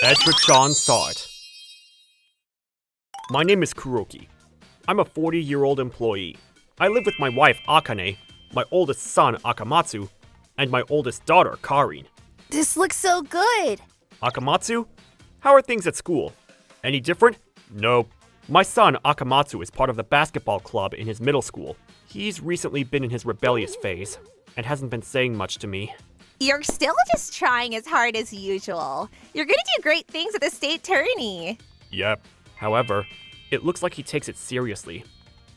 Etra-chan saw it. My name is Kuroki. I'm a 40-year-old employee. I live with my wife Akane, my oldest son Akamatsu, and my oldest daughter Karin. This looks so good! Akamatsu? How are things at school? Any different? Nope. My son Akamatsu is part of the basketball club in his middle school. He's recently been in his rebellious phase, and hasn't been saying much to me. You're still just trying as hard as usual. You're gonna do great things at the state tourney. Yep. However, it looks like he takes it seriously,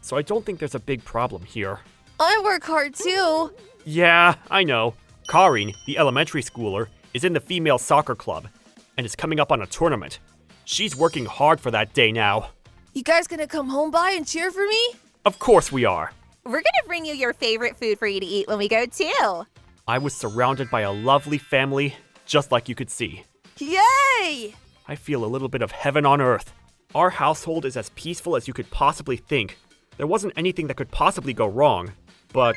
so I don't think there's a big problem here. I work hard too. Yeah, I know. Karin, the elementary schooler, is in the female soccer club, and is coming up on a tournament. She's working hard for that day now. You guys gonna come home by and cheer for me? Of course we are. We're gonna bring you your favorite food for you to eat when we go too. I was surrounded by a lovely family, just like you could see. Yay! I feel a little bit of heaven on earth. Our household is as peaceful as you could possibly think. There wasn't anything that could possibly go wrong, but...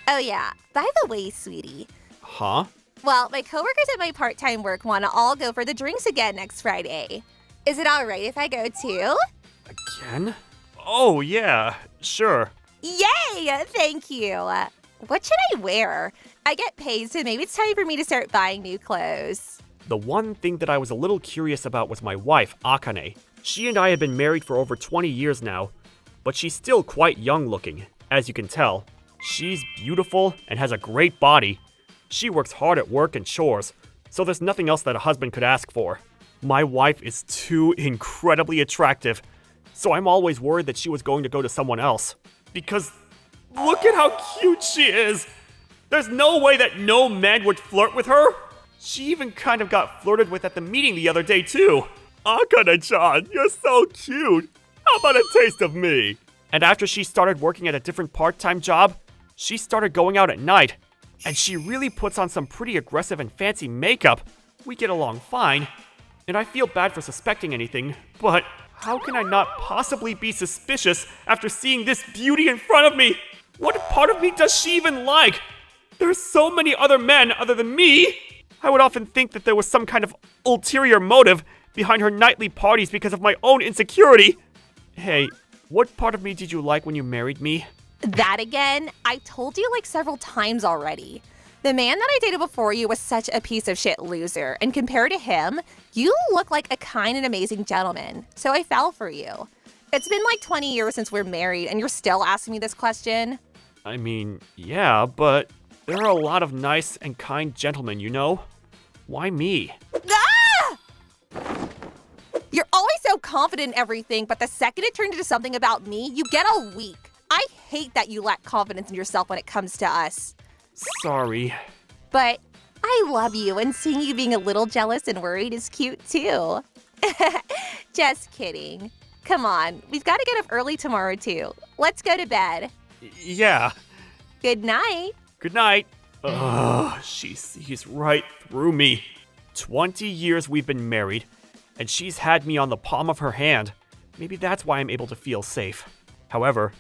Oh yeah, by the way, sweetie. Huh? Well, my coworkers at my part-time work want to all go for the drinks again next Friday. Is it all right if I go too? Again? Oh, yeah, sure. Yay! Thank you. What should I wear? I get paid, so maybe it's time for me to start buying new clothes. The one thing that I was a little curious about was my wife, Akane. She and I had been married for over 20 years now, but she's still quite young looking, as you can tell. She's beautiful and has a great body. She works hard at work and chores, so there's nothing else that a husband could ask for. My wife is too incredibly attractive, so I'm always worried that she was going to go to someone else. Because look at how cute she is! There's no way that no man would flirt with her! She even kind of got flirted with at the meeting the other day too. Akane-chan, you're so cute! How about a taste of me? And after she started working at a different part-time job, she started going out at night. And she really puts on some pretty aggressive and fancy makeup. We get along fine. And I feel bad for suspecting anything, but how can I not possibly be suspicious after seeing this beauty in front of me? What part of me does she even like? There's so many other men other than me. I would often think that there was some kind of ulterior motive behind her nightly parties because of my own insecurity. Hey, what part of me did you like when you married me? That again? I told you like several times already. The man that I dated before you was such a piece of shit loser, and compared to him, you look like a kind and amazing gentleman, so I fell for you. It's been like 20 years since we're married, and you're still asking me this question? I mean, yeah, but there are a lot of nice and kind gentlemen, you know? Why me? Ah! You're always so confident in everything, but the second it turned into something about me, you get all weak. I hate that you lack confidence in yourself when it comes to us. Sorry. But I love you, and seeing you being a little jealous and worried is cute too. Just kidding. Come on, we've got to get up early tomorrow too. Let's go to bed. Yeah. Good night. Good night. Ugh, she sees right through me. 20 years we've been married, and she's had me on the palm of her hand. Maybe that's why I'm able to feel safe. However,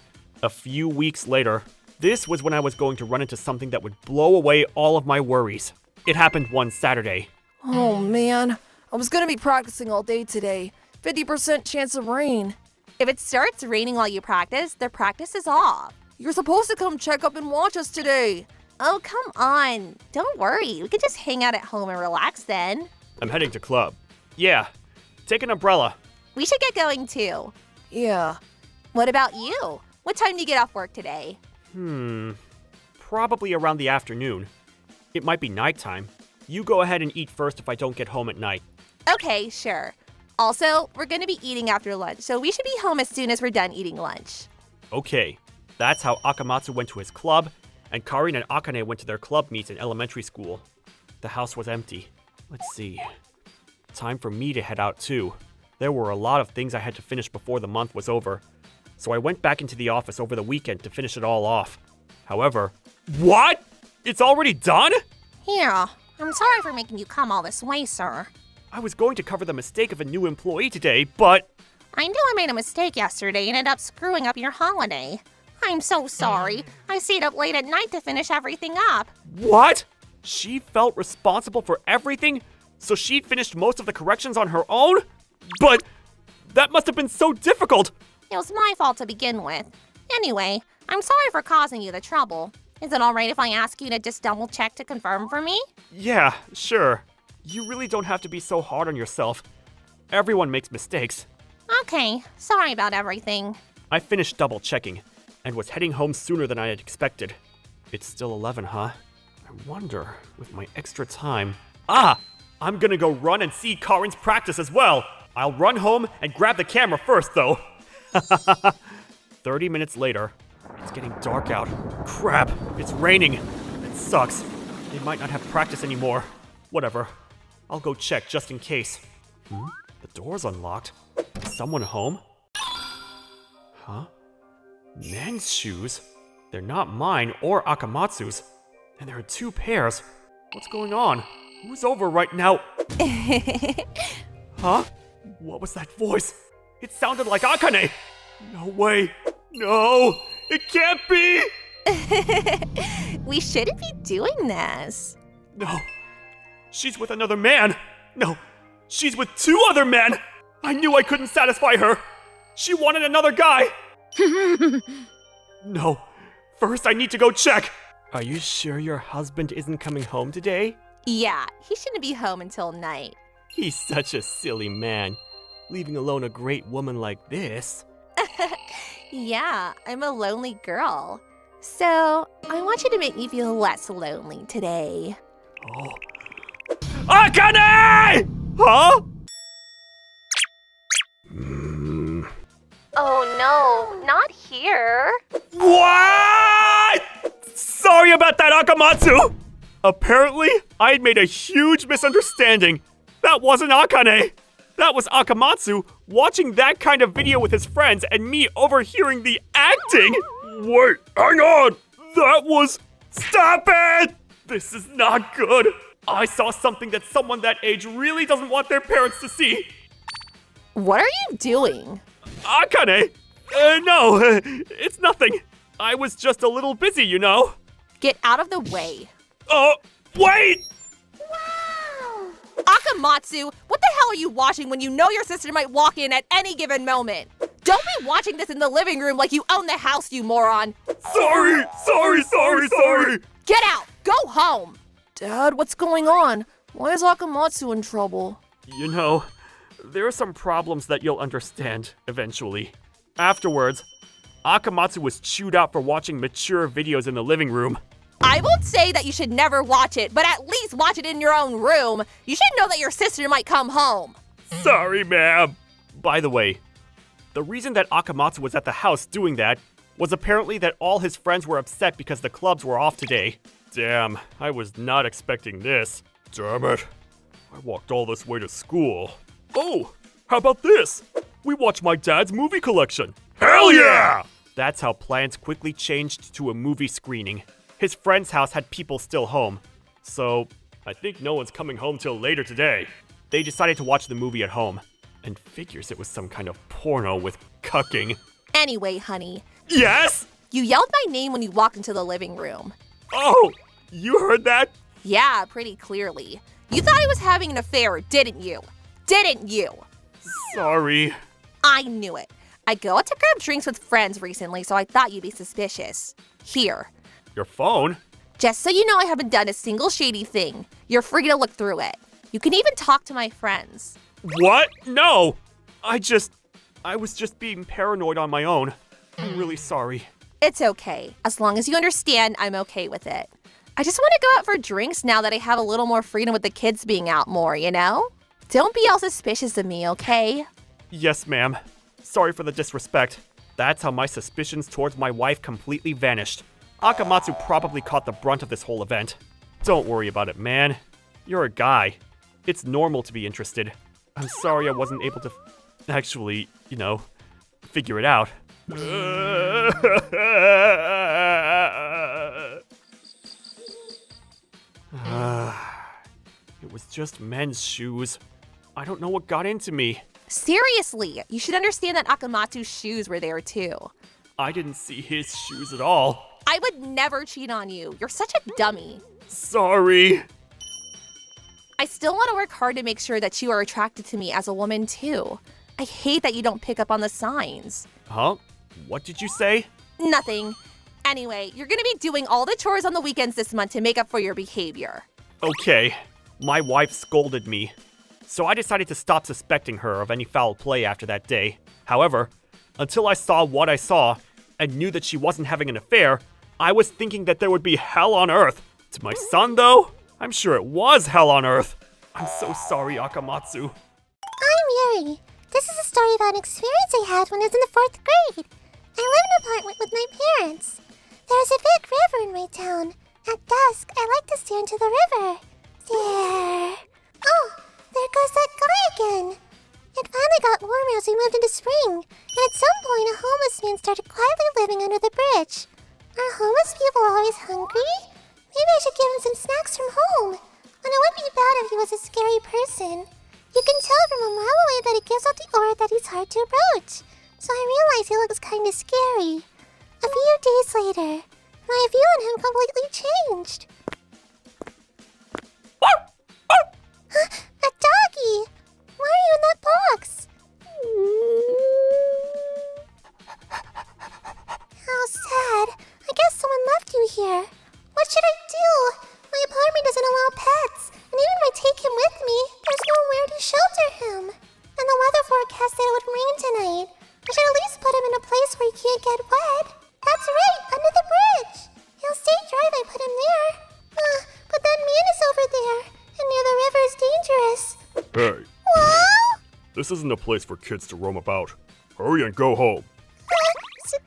a few weeks later, this was when I was going to run into something that would blow away all of my worries. It happened one Saturday. Oh man, I was gonna be practicing all day today. 50% chance of rain. If it starts raining while you practice, the practice is off. You're supposed to come check up and watch us today. Oh, come on. Don't worry. We can just hang out at home and relax then. I'm heading to club. Yeah, take an umbrella. We should get going too. Yeah. What about you? What time do you get off work today? Probably around the afternoon. It might be nighttime. You go ahead and eat first if I don't get home at night. Okay, sure. Also, we're going to be eating after lunch, so we should be home as soon as we're done eating lunch. Okay, that's how Akamatsu went to his club, and Karin and Akane went to their club meets in elementary school. The house was empty. Let's see. Time for me to head out too. There were a lot of things I had to finish before the month was over, so I went back into the office over the weekend to finish it all off. However, what? It's already done? Yeah, I'm sorry for making you come all this way, sir. I was going to cover the mistake of a new employee today, but... I knew I made a mistake yesterday and ended up screwing up your holiday. I'm so sorry. I stayed up late at night to finish everything up. What? She felt responsible for everything? So she'd finished most of the corrections on her own? But that must have been so difficult! It was my fault to begin with. Anyway, I'm sorry for causing you the trouble. Is it alright if I ask you to just double check to confirm for me? Yeah, sure. You really don't have to be so hard on yourself. Everyone makes mistakes. Okay, sorry about everything. I finished double checking and was heading home sooner than I had expected. It's still 11, huh? I wonder, with my extra time... Ah! I'm gonna go run and see Karin's practice as well! I'll run home and grab the camera first, though. 30 minutes later. It's getting dark out. Crap, it's raining. It sucks. They might not have practice anymore. Whatever. I'll go check just in case. The door's unlocked. Is someone home? Huh? Men's shoes? They're not mine or Akamatsu's. And there are 2 pairs. What's going on? Who's over right now? Huh? What was that voice? It sounded like Akane! No way! No! It can't be! We shouldn't be doing this. No. She's with another man! No. She's with 2 other men! I knew I couldn't satisfy her! She wanted another guy! No. First I need to go check! Are you sure your husband isn't coming home today? Yeah, he shouldn't be home until night. He's such a silly man. Leaving alone a great woman like this. Yeah, I'm a lonely girl. So, I want you to make me feel less lonely today. Oh. Akane! Huh? Oh no, not here. What? Sorry about that, Akamatsu! Apparently, I had made a huge misunderstanding. That wasn't Akane. That was Akamatsu watching that kind of video with his friends and me overhearing the acting. Wait, hang on. That was... Stop it! This is not good. I saw something that someone that age really doesn't want their parents to see. What are you doing? Akane! No, it's nothing. I was just a little busy, you know. Get out of the way. Wait! Akamatsu, what the hell are you watching when you know your sister might walk in at any given moment? Don't be watching this in the living room like you own the house, you moron. Sorry! Get out! Go home! Dad, what's going on? Why is Akamatsu in trouble? You know, there are some problems that you'll understand eventually. Afterwards, Akamatsu was chewed out for watching mature videos in the living room. I won't say that you should never watch it, but at least watch it in your own room. You should know that your sister might come home. Sorry, ma'am. By the way, the reason that Akamatsu was at the house doing that was apparently that all his friends were upset because the clubs were off today. Damn, I was not expecting this. Damn it. I walked all this way to school. Oh, how about this? We watched my dad's movie collection. Hell yeah! That's how plans quickly changed to a movie screening. His friend's house had people still home, so I think no one's coming home till later today. They decided to watch the movie at home, and figures it was some kind of porno with cucking. Anyway, honey. Yes? You yelled my name when you walked into the living room. Oh, you heard that? Yeah, pretty clearly. You thought I was having an affair, didn't you? Didn't you? Sorry. I knew it. I go out to grab drinks with friends recently, so I thought you'd be suspicious. Here. Your phone? Just so you know, I haven't done a single shady thing. You're free to look through it. You can even talk to my friends. What? No! I was just being paranoid on my own. I'm really sorry. It's okay. As long as you understand, I'm okay with it. I just want to go out for drinks now that I have a little more freedom with the kids being out more, you know? Don't be all suspicious of me, okay? Yes, ma'am. Sorry for the disrespect. That's how my suspicions towards my wife completely vanished. Akamatsu probably caught the brunt of this whole event. Don't worry about it, man. You're a guy. It's normal to be interested. I'm sorry I wasn't able to actually, figure it out. It was just men's shoes. I don't know what got into me. Seriously, you should understand that Akamatsu's shoes were there too. I didn't see his shoes at all. I would never cheat on you. You're such a dummy. Sorry. I still want to work hard to make sure that you are attracted to me as a woman, too. I hate that you don't pick up on the signs. Huh? What did you say? Nothing. Anyway, you're gonna be doing all the chores on the weekends this month to make up for your behavior. Okay. My wife scolded me, so I decided to stop suspecting her of any foul play after that day. However, until I saw what I saw and knew that she wasn't having an affair, I was thinking that there would be hell on earth. To my son, though, I'm sure it was hell on earth. I'm so sorry, Akamatsu. I'm Yuri. This is a story about an experience I had when I was in the 4th grade. I live in an apartment with my parents. There's a big river in my town. At dusk, I like to stare into the river. There. Oh, there goes that guy again. It finally got warmer as we moved into spring, and at some point a homeless man started quietly living under the bridge. Are homeless people always hungry? Maybe I should give him some snacks from home. And it wouldn't be bad if he was a scary person. You can tell from a mile away that he gives out the aura that he's hard to approach. So I realized he looks kinda scary. A few days later, my view on him completely changed. A doggy! Why are you in that box? How sad. I guess someone left you here. What should I do? My apartment doesn't allow pets, and even if I take him with me, there's nowhere to shelter him. And the weather forecast said it would rain tonight. I should at least put him in a place where he can't get wet. That's right, under the bridge. He'll stay dry if I put him there. But that man is over there, and near the river is dangerous. Hey, Whoa! this isn't a place for kids to roam about. Hurry and go home.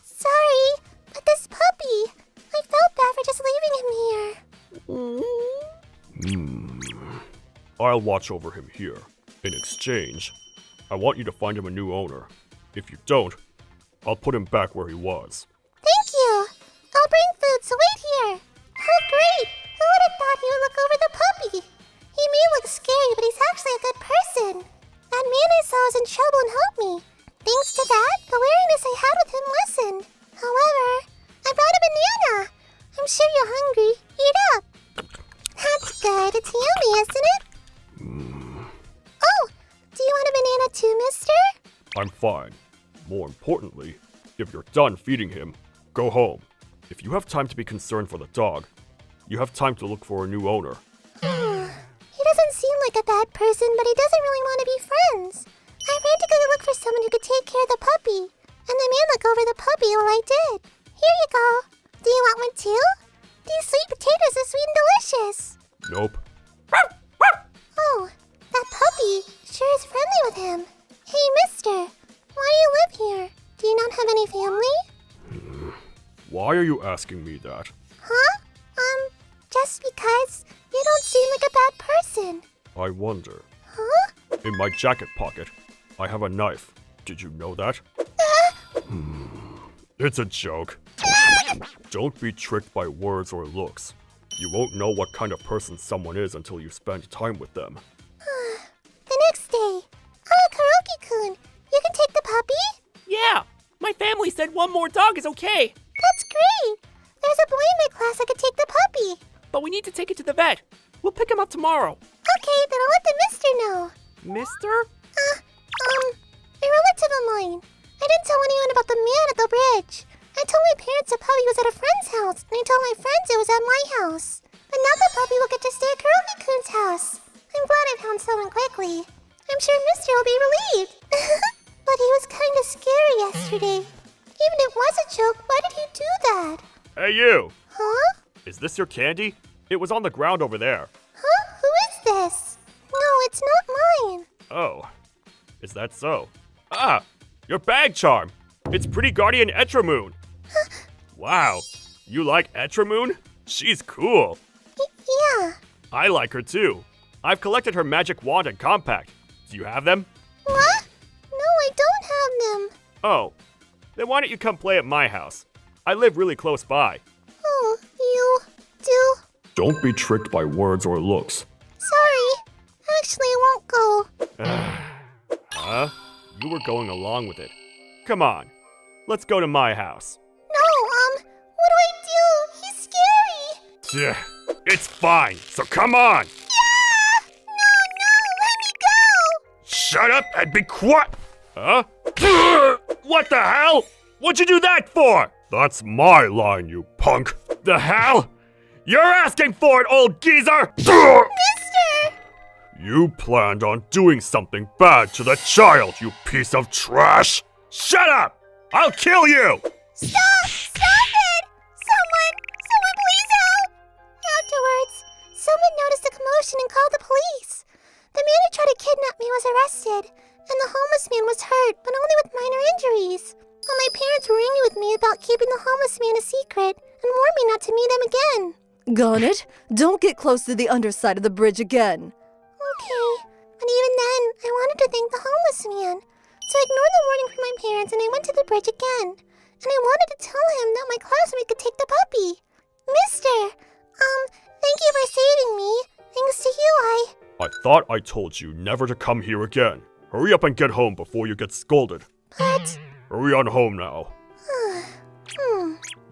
Sorry, but this puppy, I felt bad for just leaving him here. I'll watch over him here. In exchange, I want you to find him a new owner. If you don't, I'll put him back where he was. Thank you. I'll bring food, so wait here. How great! Who would have thought he would look over the puppy? He may look scary, but he's actually a good person. That man I saw was in trouble and helped me. Thanks to that, the wariness I had with him lessened. However, I brought a banana. I'm sure you're hungry. Eat up. That's good. It's yummy, isn't it? Oh, do you want a banana too, mister? I'm fine. More importantly, if you're done feeding him, go home. If you have time to be concerned for the dog, you have time to look for a new owner. He doesn't seem like a bad person, but he doesn't really want to be friends. I frantically looked for someone who could take care of the puppy, and the man looked over the puppy while I did. Here you go. Do you want one too? These sweet potatoes are sweet and delicious. Nope. Oh, that puppy sure is friendly with him. Hey, mister, why do you live here? Do you not have any family? Why are you asking me that? Huh? Just because you don't seem like a bad person. I wonder. Huh? In my jacket pocket, I have a knife. Did you know that? It's a joke. Don't be tricked by words or looks. You won't know what kind of person someone is until you spend time with them. The next day. Kuroki-kun, you can take the puppy? Yeah, my family said one more dog is okay, That's great. There's a boy in my class that could take the puppy. but we need to take it to the vet. We'll pick him up tomorrow. Okay, then I'll let the mister know. Mister? A relative of mine. I didn't tell anyone about the man at the bridge. I told my parents the puppy was at a friend's house, and I told my friends it was at my house. But now the puppy will get to stay at Kuroki-kun's house. I'm glad I found someone quickly. I'm sure Mister will be relieved. But he was kind of scary yesterday. Even if it was a joke, why did he do that? Hey, you! Huh? Is this your candy? It was on the ground over there. Huh? Who is this? No, it's not mine. Oh, is that so? Ah, your bag charm. It's Pretty Guardian Etra Moon. Wow, you like Etra Moon? She's cool. Yeah. I like her too. I've collected her magic wand and compact. Do you have them? What? No, I don't have them. Oh, then why don't you come play at my house? I live really close by. Oh, you do? Don't be tricked by words or looks. Sorry. Actually, I won't go. Huh? You were going along with it. Come on, let's go to my house. No, what do I do? He's scary. It's fine, so come on! Yeah! Shut up and be quiet! Huh? What the hell? What'd you do that for? That's my line, you punk. The hell? You're asking for it, old geezer! Mister! You planned on doing something bad to the child, you piece of trash! Shut up! I'll kill you! Stop! Stop it! Someone please help! Afterwards, someone noticed a commotion and called the police. The man who tried to kidnap me was arrested, and the homeless man was hurt, but only with minor injuries. While my parents were angry with me about keeping the homeless man a secret and warned me not to meet him again. Garnet, don't get close to the underside of the bridge again. Okay, but even then, I wanted to thank the homeless man. So I ignored the warning from my parents and I went to the bridge again. And I wanted to tell him that my classmate could take the puppy. Mister, thank you for saving me. Thanks to you, I thought I told you never to come here again. Hurry up and get home before you get scolded. But... Hurry on home now.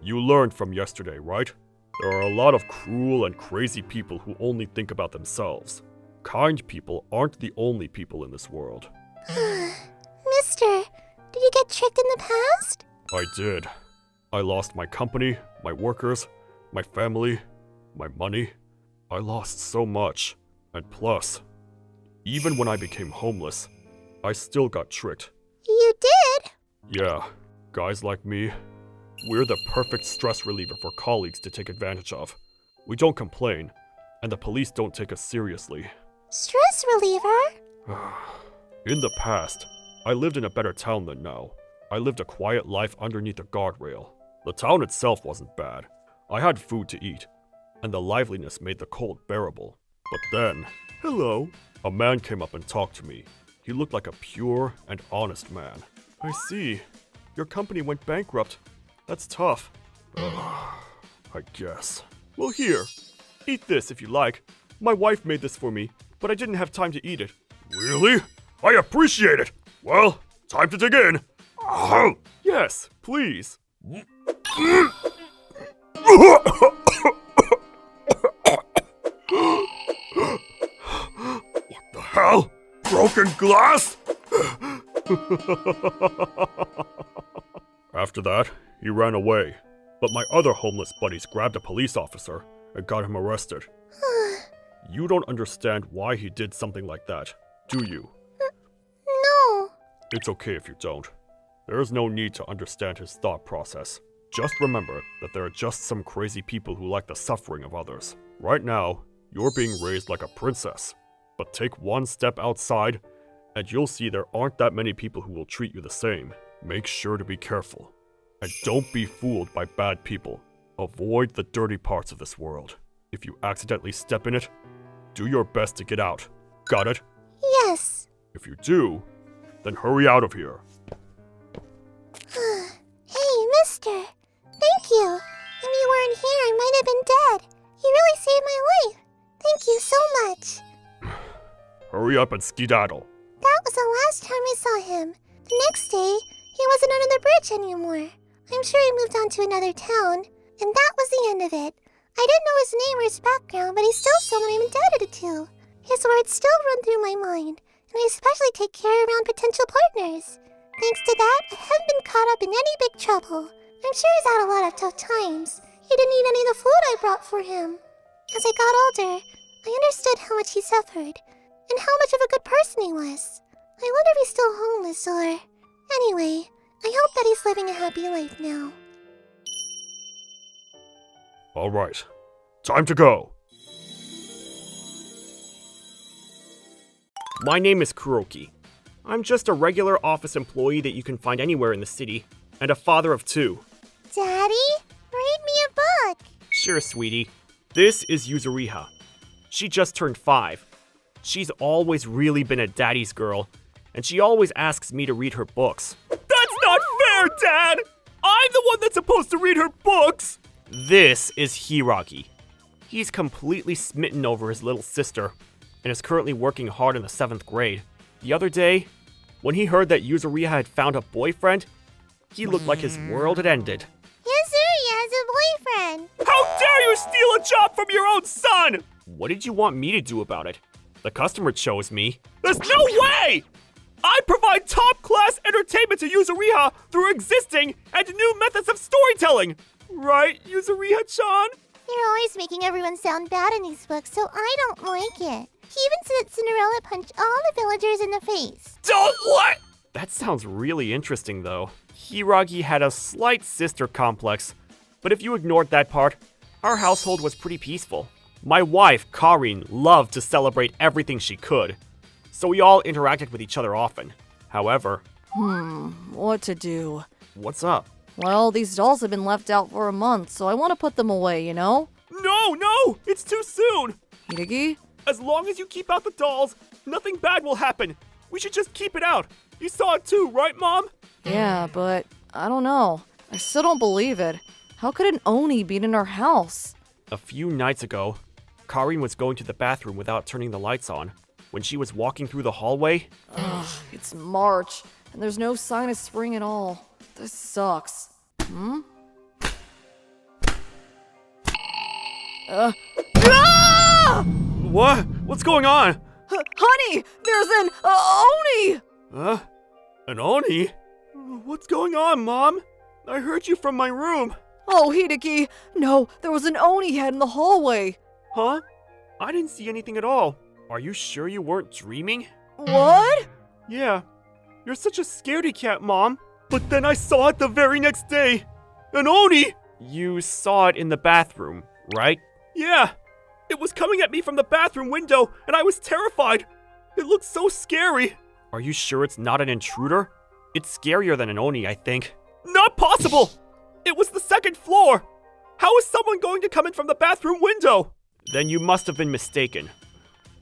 You learned from yesterday, right? There are a lot of cruel and crazy people who only think about themselves. Kind people aren't the only people in this world. Mister, did you get tricked in the past? I did. I lost my company, my workers, my family, my money. I lost so much. And plus, even when I became homeless, I still got tricked. You did? Yeah, guys like me, we're the perfect stress reliever for colleagues to take advantage of. We don't complain, and the police don't take us seriously. Stress reliever? In the past, I lived in a better town than now. I lived a quiet life underneath a guardrail. The town itself wasn't bad. I had food to eat, and the liveliness made the cold bearable. But then, hello, a man came up and talked to me. He looked like a pure and honest man. I see. Your company went bankrupt. That's tough. I guess. Well, here. Eat this if you like. My wife made this for me, but I didn't have time to eat it. Really? I appreciate it. Well, time to dig in. Yes, please. What the hell? Broken glass? After that, he ran away. But my other homeless buddies grabbed a police officer and got him arrested. You don't understand why he did something like that, do you? No. It's okay if you don't. There is no need to understand his thought process. Just remember that there are just some crazy people who like the suffering of others. Right now, you're being raised like a princess. But take one step outside, and you'll see there aren't that many people who will treat you the same. Make sure to be careful. And don't be fooled by bad people. Avoid the dirty parts of this world. If you accidentally step in it, do your best to get out. Got it? Yes. If you do, then hurry out of here. Hey, mister. Thank you. If you weren't here, I might have been dead. You really saved my life. Thank you so much. Hurry up and skedaddle. That was the last time I saw him. The next day, he wasn't under the bridge anymore. I'm sure he moved on to another town, and that was the end of it. I didn't know his name or his background, but he's still someone I'm indebted to. His words still run through my mind, and I especially take care around potential partners. Thanks to that, I haven't been caught up in any big trouble. I'm sure he's had a lot of tough times. He didn't eat any of the food I brought for him. As I got older, I understood how much he suffered, and how much of a good person he was. I wonder if he's still homeless or... Anyway, I hope that he's living a happy life now. Alright, time to go. My name is Kuroki. I'm just a regular office employee that you can find anywhere in the city, and a father of 2. Daddy, read me a book. Sure, sweetie. This is Yuzuriha. She just turned 5. She's always really been a daddy's girl, and she always asks me to read her books. That's not fair, Dad! I'm the one that's supposed to read her books! This is Hiragi. He's completely smitten over his little sister, and is currently working hard in the 7th grade. The other day, when he heard that Yuzuriha had found a boyfriend, he looked like his world had ended. Yuzuri has a boyfriend. How dare you steal a job from your own son! What did you want me to do about it? The customer chose me. There's no way! I provide top-class entertainment to Yuzuriha through existing and new methods of storytelling! Right, Yuzuriha-chan? You're always making everyone sound bad in these books, so I don't like it. He even said that Cinderella punched all the villagers in the face. Don't what? That sounds really interesting, though. Hiragi had a slight sister complex, but if you ignored that part, our household was pretty peaceful. My wife, Karin, loved to celebrate everything she could, so we all interacted with each other often. However... What to do? What's up? Well, these dolls have been left out for a month, so I want to put them away, you know? No! It's too soon! Hideki? As long as you keep out the dolls, nothing bad will happen. We should just keep it out. You saw it too, right, Mom? Yeah, but I don't know. I still don't believe it. How could an Oni be in our house? A few nights ago, Karin was going to the bathroom without turning the lights on. When she was walking through the hallway... It's March, and there's no sign of spring at all. This sucks. What? What's going on? Honey, there's an Oni! Huh? An Oni? What's going on, Mom? I heard you from my room. Oh, Hideki, no, there was an Oni head in the hallway. Huh? I didn't see anything at all. Are you sure you weren't dreaming? What? Yeah. You're such a scaredy cat, Mom. But then I saw it the very next day. An Oni! You saw it in the bathroom, right? Yeah. It was coming at me from the bathroom window, and I was terrified. It looked so scary. Are you sure it's not an intruder? It's scarier than an Oni, I think. Not possible! It was the second floor! How is someone going to come in from the bathroom window? Then you must have been mistaken.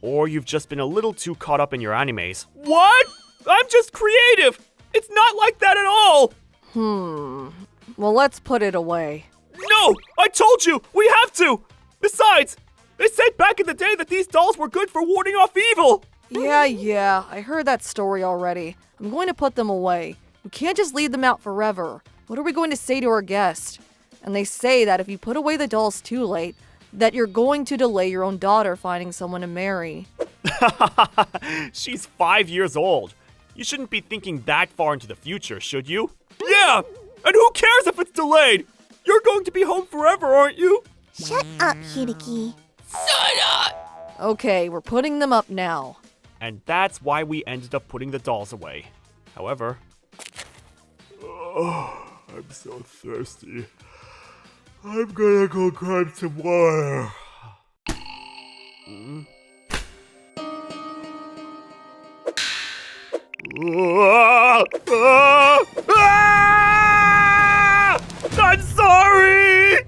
Or you've just been a little too caught up in your animes. What? I'm just creative! It's not like that at all! Well, let's put it away. No! I told you! We have to! Besides, they said back in the day that these dolls were good for warding off evil! Yeah, I heard that story already. I'm going to put them away. We can't just leave them out forever. What are we going to say to our guest? And they say that if you put away the dolls too late, that you're going to delay your own daughter finding someone to marry. She's 5 years old. You shouldn't be thinking that far into the future, should you? Yeah! And who cares if it's delayed? You're going to be home forever, aren't you? Shut up, Hideki. Okay, we're putting them up now. And that's why we ended up putting the dolls away. However... Oh, I'm so thirsty. I'm gonna go grab some water. I'm sorry!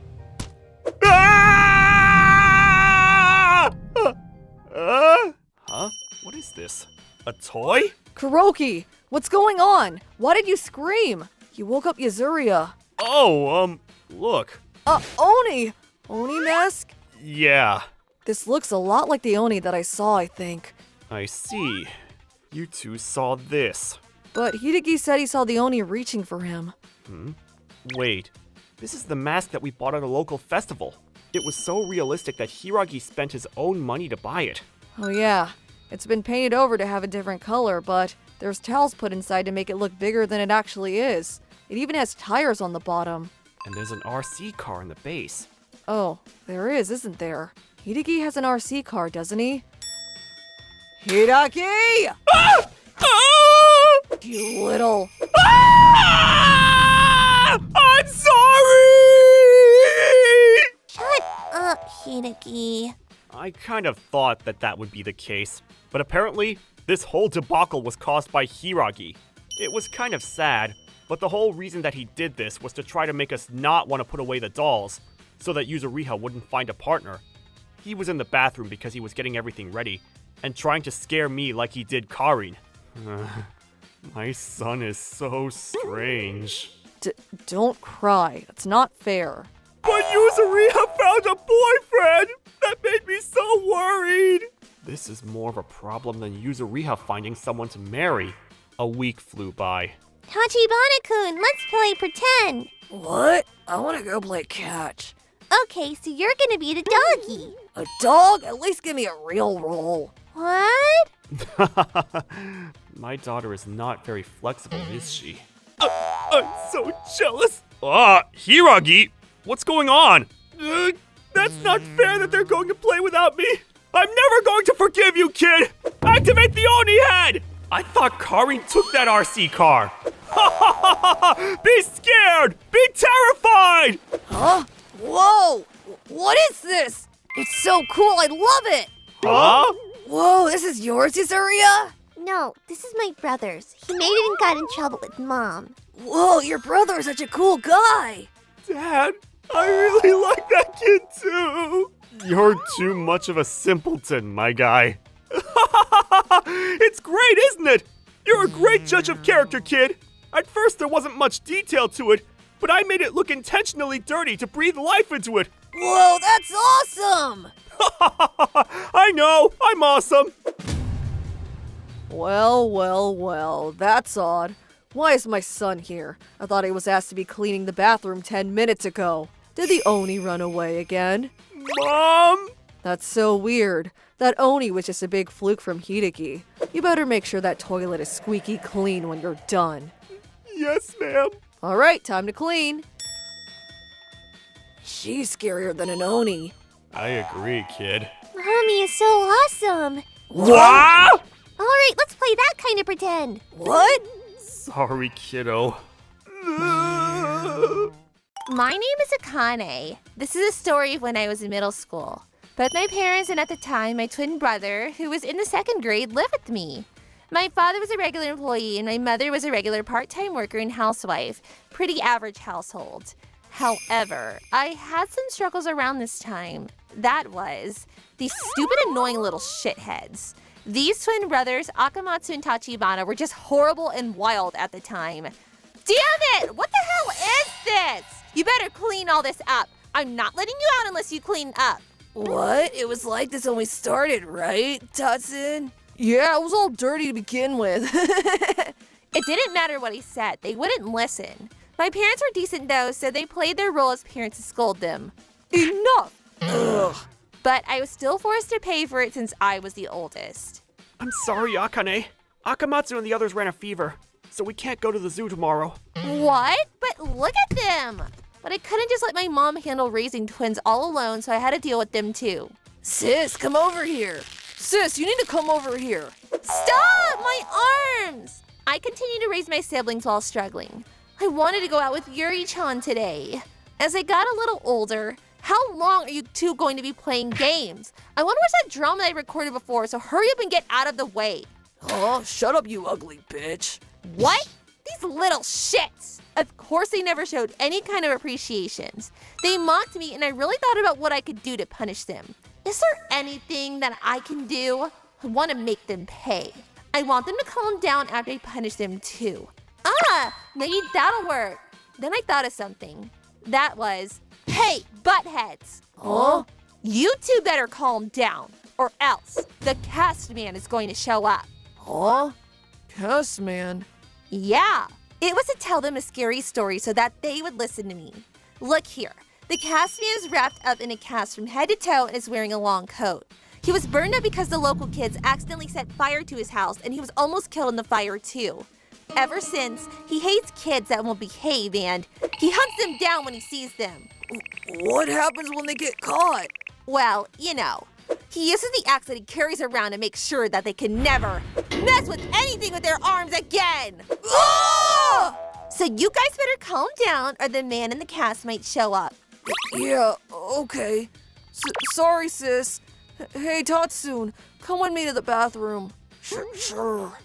Huh? What is this? A toy? Kuroki, what's going on? Why did you scream? You woke up Yuzuriha. Oh, look. Oni! Oni mask? Yeah, This looks a lot like the Oni that I saw, I think. I see. You two saw this. But Hideki said he saw the Oni reaching for him. Wait, this is the mask that we bought at a local festival. It was so realistic that Hiragi spent his own money to buy it. Oh yeah, it's been painted over to have a different color, but there's towels put inside to make it look bigger than it actually is. It even has tires on the bottom. And there's an RC car in the base. Oh, there is, isn't there? Hideki has an RC car, doesn't he? Hideki! Ah! You little... Ah! I'm sorry! Shut up, Hideki. I kind of thought that would be the case, but apparently, this whole debacle was caused by Hiragi. It was kind of sad, but the whole reason that he did this was to try to make us not want to put away the dolls, so that Yuzuriha wouldn't find a partner. He was in the bathroom because he was getting everything ready, and trying to scare me like he did Karin. My son is so strange. Don't cry. That's not fair. But Yuzuriha found a boyfriend! That made me so worried! This is more of a problem than Yuzuriha finding someone to marry. A week flew by. Tachibana-kun, let's play pretend. What? I want to go play catch. Okay, so you're gonna be the doggy. A dog? At least give me a real role. What? My daughter is not very flexible, is she? I'm so jealous. Hiragi, what's going on? That's not fair that they're going to play without me. I'm never going to forgive you, kid. Activate the Oni head. I thought Karin took that RC car. Be scared. Be terrified. Huh? Whoa! What is this? It's so cool, I love it! Huh? Whoa, this is yours, Ysaria? No, this is my brother's. He made it and got in trouble with Mom. Whoa, your brother is such a cool guy! Dad, I really like that kid too. You're too much of a simpleton, my guy. It's great, isn't it? You're a great judge of character, kid. At first, there wasn't much detail to it, but I made it look intentionally dirty to breathe life into it. Whoa, that's awesome! I know, I'm awesome. Well, that's odd. Why is my son here? I thought he was asked to be cleaning the bathroom 10 minutes ago. Did the Oni run away again? Mom? That's so weird. That Oni was just a big fluke from Hideki. You better make sure that toilet is squeaky clean when you're done. Yes, ma'am. Alright, time to clean. She's scarier than an Oni. I agree, kid. Mommy is so awesome. What? Alright, let's play that kind of pretend. What? Sorry, kiddo. My name is Akane. This is a story of when I was in middle school. Both my parents and at the time my twin brother, who was in the 2nd grade, lived with me. My father was a regular employee and my mother was a regular part-time worker and housewife. Pretty average household. However, I had some struggles around this time. That was these stupid, annoying little shitheads. These twin brothers, Akamatsu and Tachibana, were just horrible and wild at the time. Damn it! What the hell is this? You better clean all this up. I'm not letting you out unless you clean up. What? It was like this when we started, right, Tatsun? Yeah, it was all dirty to begin with. It didn't matter what he said. They wouldn't listen. My parents were decent though, so they played their role as parents to scold them. Enough! Ugh. But I was still forced to pay for it since I was the oldest. I'm sorry, Akane. Akamatsu and the others ran a fever, so we can't go to the zoo tomorrow. What? But look at them! But I couldn't just let my mom handle raising twins all alone, so I had to deal with them too. Sis, come over here. Sis, you need to come over here. Stop! My arms! I continued to raise my siblings while struggling. I wanted to go out with Yuri-chan today. As I got a little older, how long are you two going to be playing games? I want to watch that drama I recorded before, so hurry up and get out of the way. Oh, shut up, you ugly bitch. What? These little shits! Of course they never showed any kind of appreciations. They mocked me and I really thought about what I could do to punish them. Is there anything that I can do? I want to make them pay. I want them to calm down after I punish them too. Maybe that'll work. Then I thought of something. That was, hey, buttheads. Huh? You two better calm down or else the cast man is going to show up. Huh? Cast man? Yeah, it was to tell them a scary story so that they would listen to me. Look here, the cast man is wrapped up in a cast from head to toe and is wearing a long coat. He was burned up because the local kids accidentally set fire to his house and he was almost killed in the fire too. Ever since, he hates kids that won't behave and he hunts them down when he sees them. What happens when they get caught? Well, you know, he uses the axe that he carries around to make sure that they can never mess with anything with their arms again. Ah! So you guys better calm down or the man in the cast might show up. Yeah, okay. Sorry, sis. Hey, Tatsun, come with me to the bathroom. Sure.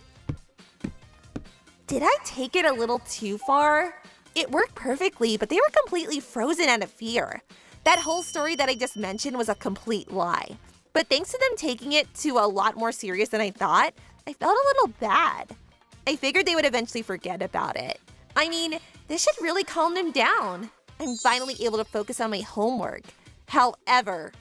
Did I take it a little too far? It worked perfectly, but they were completely frozen out of fear. That whole story that I just mentioned was a complete lie. But thanks to them taking it to a lot more serious than I thought, I felt a little bad. I figured they would eventually forget about it. I mean, this should really calm them down. I'm finally able to focus on my homework. However,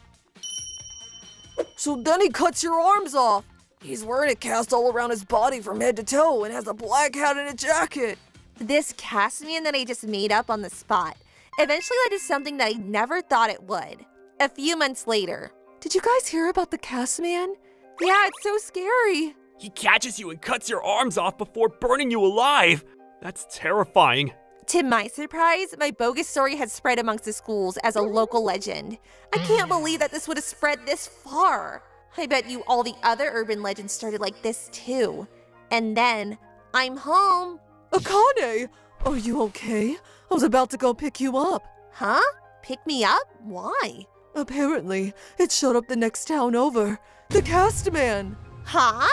So then he cuts your arms off. He's wearing a cast all around his body from head to toe and has a black hat and a jacket. this cast man that I just made up on the spot eventually led to something that I never thought it would. A few months later. Did you guys hear about the cast man? Yeah, it's so scary. He catches you and cuts your arms off before burning you alive. That's terrifying. To my surprise, my bogus story had spread amongst the schools as a local legend. I can't believe that this would have spread this far. I bet you all the other urban legends started like this too. And then, I'm home. Akane, are you okay? I was about to go pick you up. Huh? Pick me up? Why? Apparently, it showed up the next town over. The cast man. Huh?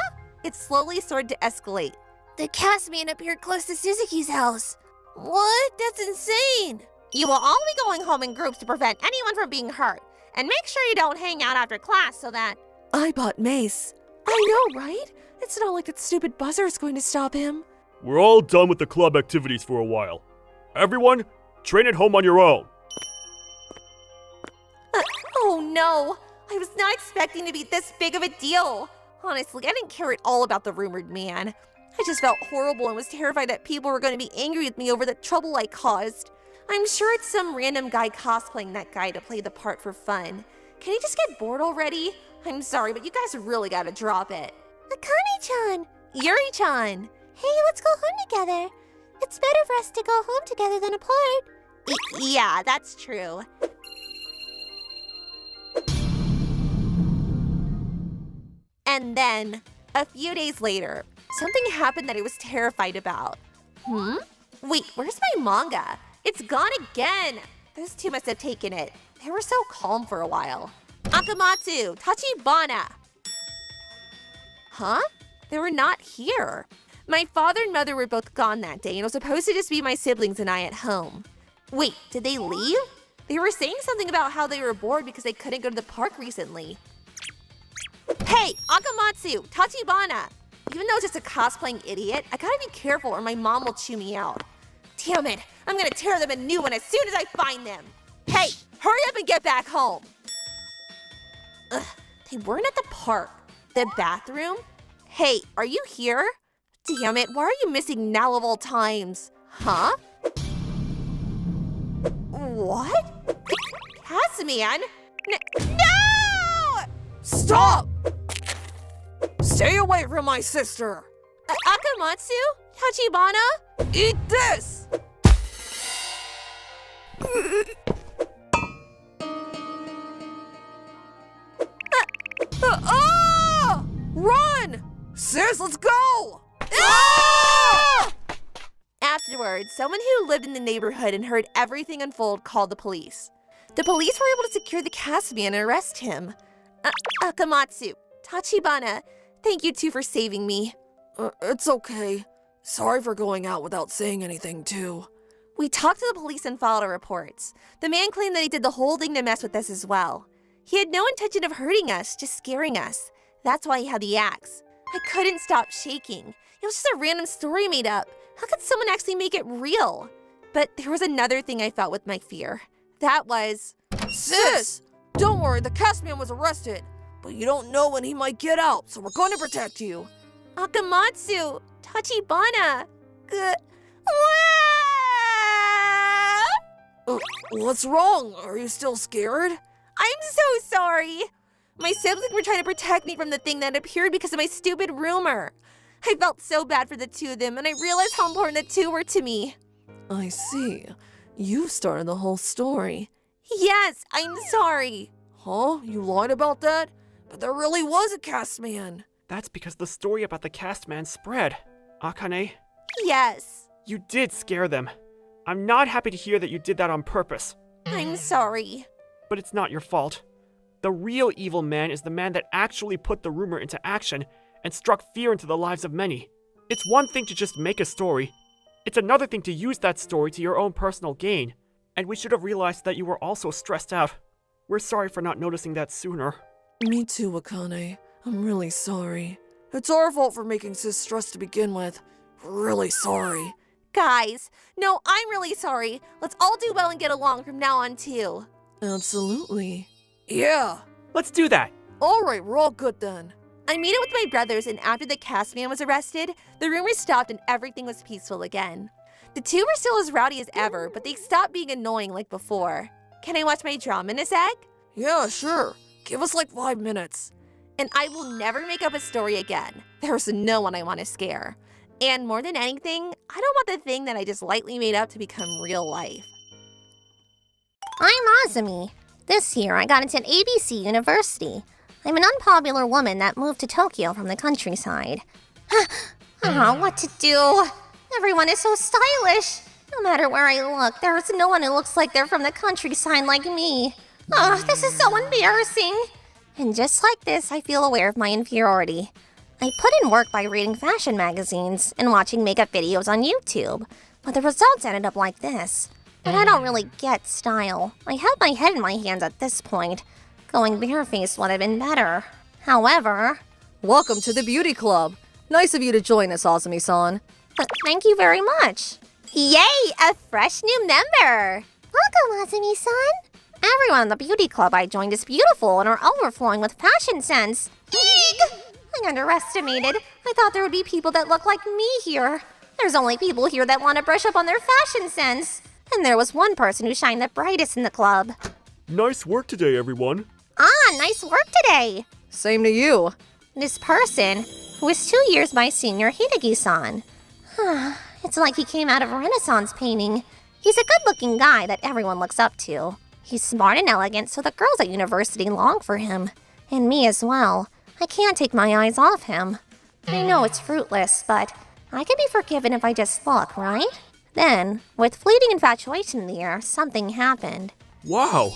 It slowly started to escalate. The cast man appeared close to Suzuki's house. What? That's insane. You will all be going home in groups to prevent anyone from being hurt. And make sure you don't hang out after class so that... I bought mace. I know, right? It's not like that stupid buzzer is going to stop him. We're all done with the club activities for a while. Everyone, train at home on your own. Oh no! I was not expecting to be this big of a deal. Honestly, I didn't care at all about the rumored man. I just felt horrible and was terrified that people were going to be angry with me over the trouble I caused. I'm sure it's some random guy cosplaying that guy to play the part for fun. Can he just get bored already? I'm sorry, but you guys really gotta drop it. Akane-chan. Yuri-chan! Hey, let's go home together. It's better for us to go home together than apart. Yeah, that's true. And then, a few days later, something happened that I was terrified about. Wait, where's my manga? It's gone again! Those two must have taken it. They were so calm for a while. Akamatsu, Tachibana! Huh? They were not here. My father and mother were both gone that day, and it was supposed to just be my siblings and I at home. Wait, did they leave? They were saying something about how they were bored because they couldn't go to the park recently. Hey, Akamatsu, Tachibana! Even though it's just a cosplaying idiot, I gotta be careful or my mom will chew me out. Damn it, I'm gonna tear them a new one as soon as I find them. Hey, hurry up and get back home. Ugh, they weren't at the park. The bathroom? Hey, are you here? Damn it, why are you missing now of all times? Huh? What? Cassman? No! Stop! Stay away from my sister. Akamatsu? Tachibana? Eat this! Run! Sis, let's go! Afterwards, someone who lived in the neighborhood and heard everything unfold called the police. The police were able to secure the cast man and arrest him. Akamatsu, Tachibana, thank you two for saving me. It's okay. Sorry for going out without saying anything, too. We talked to the police and filed our reports. The man claimed that he did the whole thing to mess with us as well. He had no intention of hurting us, just scaring us. That's why he had the axe. I couldn't stop shaking. It was just a random story made up. How could someone actually make it real? But there was another thing I felt with my fear. That was... Sis! Don't worry, the cast man was arrested. But you don't know when he might get out, so we're going to protect you. Akamatsu! Tachibana! What's wrong? Are you still scared? I'm so sorry! My siblings were trying to protect me from the thing that appeared because of my stupid rumor. I felt so bad for the two of them, and I realized how important the two were to me. I see. You started the whole story. Yes, I'm sorry. Huh? You lied about that? But there really was a cast man. That's because the story about the cast man spread. Akane, Yes, you did scare them. I'm not happy to hear that you did that on purpose. I'm sorry. But it's not your fault. The real evil man is the man that actually put the rumor into action and struck fear into the lives of many. It's one thing to just make a story. It's another thing to use that story to your own personal gain. And we should have realized that you were also stressed out. We're sorry for not noticing that sooner. Me too, Akane. I'm really sorry. It's our fault for making sis stressed to begin with. Really sorry. Guys, no, I'm really sorry. Let's all do well and get along from now on, too. Absolutely. Yeah. Let's do that. Alright, we're all good then. I made it with my brothers, and after the cast man was arrested, the rumors stopped and everything was peaceful again. The two were still as rowdy as ever, but they stopped being annoying like before. Can I watch my drama in a sec? Yeah, sure. Give us like 5 minutes. and I will never make up a story again. There's no one I want to scare. And more than anything, I don't want the thing that I just lightly made up to become real life. I'm Azumi. This year, I got into an ABC university. I'm an unpopular woman that moved to Tokyo from the countryside. I don't know what to do. Everyone is so stylish. No matter where I look, there is no one who looks like they're from the countryside like me. Oh, this is so embarrassing. And just like this, I feel aware of my inferiority. I put in work by reading fashion magazines and watching makeup videos on YouTube, but the results ended up like this. But I don't really get style. I have my head in my hands at this point. Going barefaced would have been better. However... Welcome to the beauty club. Nice of you to join us, Azumi-san. Thank you very much. Yay! A fresh new member! Welcome, Azumi-san. Everyone in the beauty club I joined is beautiful and are overflowing with fashion sense. Eek! I underestimated. I thought there would be people that look like me here. There's only people here that want to brush up on their fashion sense. And there was one person who shined the brightest in the club. Nice work today, everyone. Nice work today. Same to you. This person, who is 2 years my senior, Hideki-san. It's like he came out of a Renaissance painting. He's a good-looking guy that everyone looks up to. He's smart and elegant, so the girls at university long for him. And me as well. I can't take my eyes off him. I know it's fruitless, but I can be forgiven if I just look, right? Then, with fleeting infatuation in the air, something happened. Wow!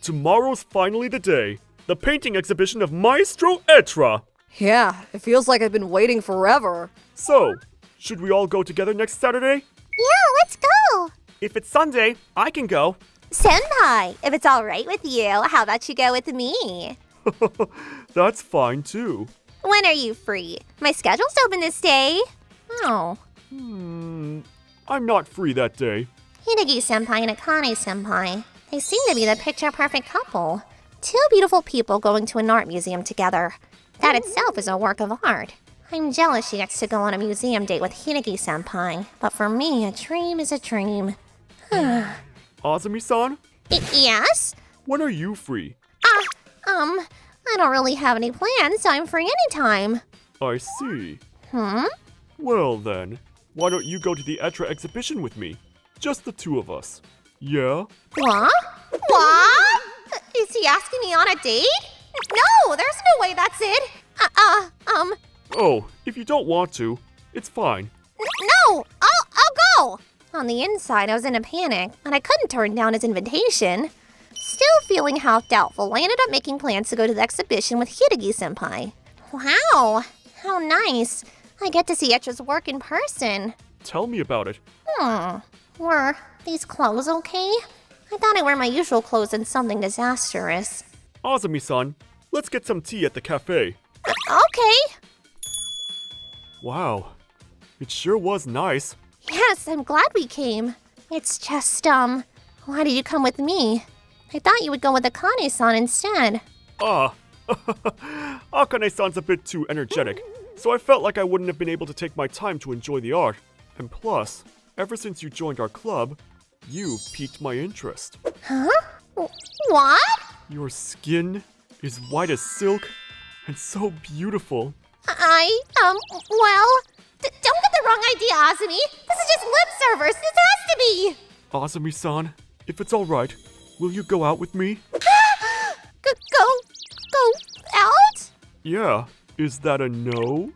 Tomorrow's finally the day. The painting exhibition of Maestro Etra. Yeah, it feels like I've been waiting forever. So, should we all go together next Saturday? Yeah, let's go. If it's Sunday, I can go. Senpai, if it's all right with you, how about you go with me? That's fine too. When are you free? My schedule's open this day. Oh. I'm not free that day. Hideki-senpai and Akane-senpai. They seem to be the picture-perfect couple. Two beautiful people going to an art museum together. That itself is a work of art. I'm jealous she gets to go on a museum date with Hideki-senpai, but for me, a dream is a dream. Azumi-san, Yes? when are you free? I don't really have any plans, so I'm free anytime. I see. Well then, why don't you go to the Etra exhibition with me? Just the two of us. Yeah? What? What? Is he asking me on a date? No, there's no way that's it. Oh, if you don't want to, it's fine. No, I'll go. On the inside, I was in a panic, and I couldn't turn down his invitation. Still feeling half doubtful, I ended up making plans to go to the exhibition with Hideki-senpai. Wow, how nice. I get to see Etra's work in person. Tell me about it. Were these clothes okay? I thought I'd wear my usual clothes in something disastrous. Azumi-san, let's get some tea at the cafe. Okay. Wow, it sure was nice. Yes, I'm glad we came. It's just, why did you come with me? I thought you would go with Akane-san instead. Akane-san's a bit too energetic, so I felt like I wouldn't have been able to take my time to enjoy the art. And plus, ever since you joined our club, you've piqued my interest. Huh? What? Your skin is white as silk and so beautiful. Well, don't get the wrong idea, Azumi. This is just lip service. This has to be. Azumi-san, if it's alright, will you go out with me? Go out? Yeah, is that a no?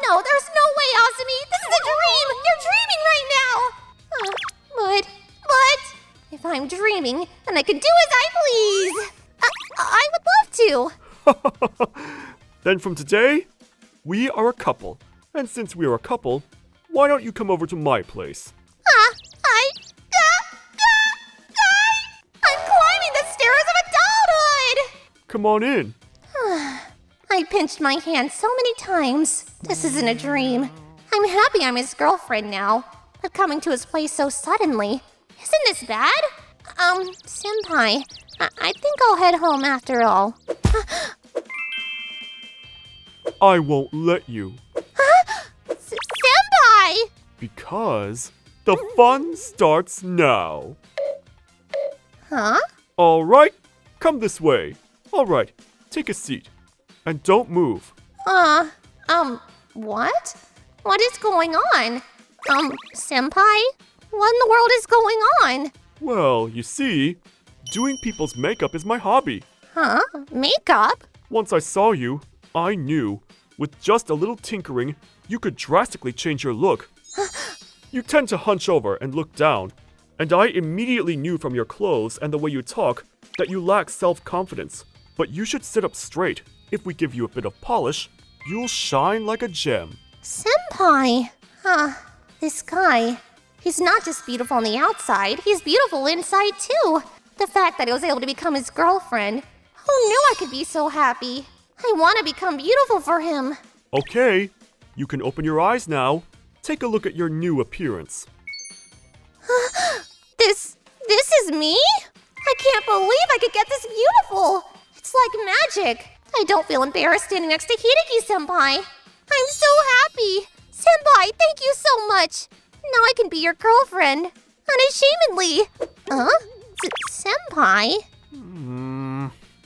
No, there's no way, Azumi. This is a dream. You're dreaming right now. But, if I'm dreaming, then I can do as I please. I would love to. Then from today, we are a couple. And since we are a couple, why don't you come over to my place? I'm climbing the stairs of adulthood. Come on in. I pinched my hand so many times. This isn't a dream. I'm happy I'm his girlfriend now. But coming to his place so suddenly, isn't this bad? Senpai, I think I'll head home after all. I won't let you. Senpai! Because the fun starts now. Huh? Alright, come this way. Alright, Take a seat. And don't move. What? What is going on? Senpai? What in the world is going on? Well, you see, doing people's makeup is my hobby. Huh? Makeup? Once I saw you, I knew, with just a little tinkering, you could drastically change your look. You tend to hunch over and look down, and I immediately knew from your clothes and the way you talk that you lack self-confidence. But you should sit up straight. If we give you a bit of polish, you'll shine like a gem. Senpai. This guy. He's not just beautiful on the outside, he's beautiful inside too. The fact that I was able to become his girlfriend. Who knew I could be so happy? I want to become beautiful for him. Okay, you can open your eyes now. Take a look at your new appearance. This is me? I can't believe I could get this beautiful. It's like magic. I don't feel embarrassed standing next to Hideki-senpai. I'm so happy. Senpai, thank you so much. Now I can be your girlfriend. Unashamedly. Senpai?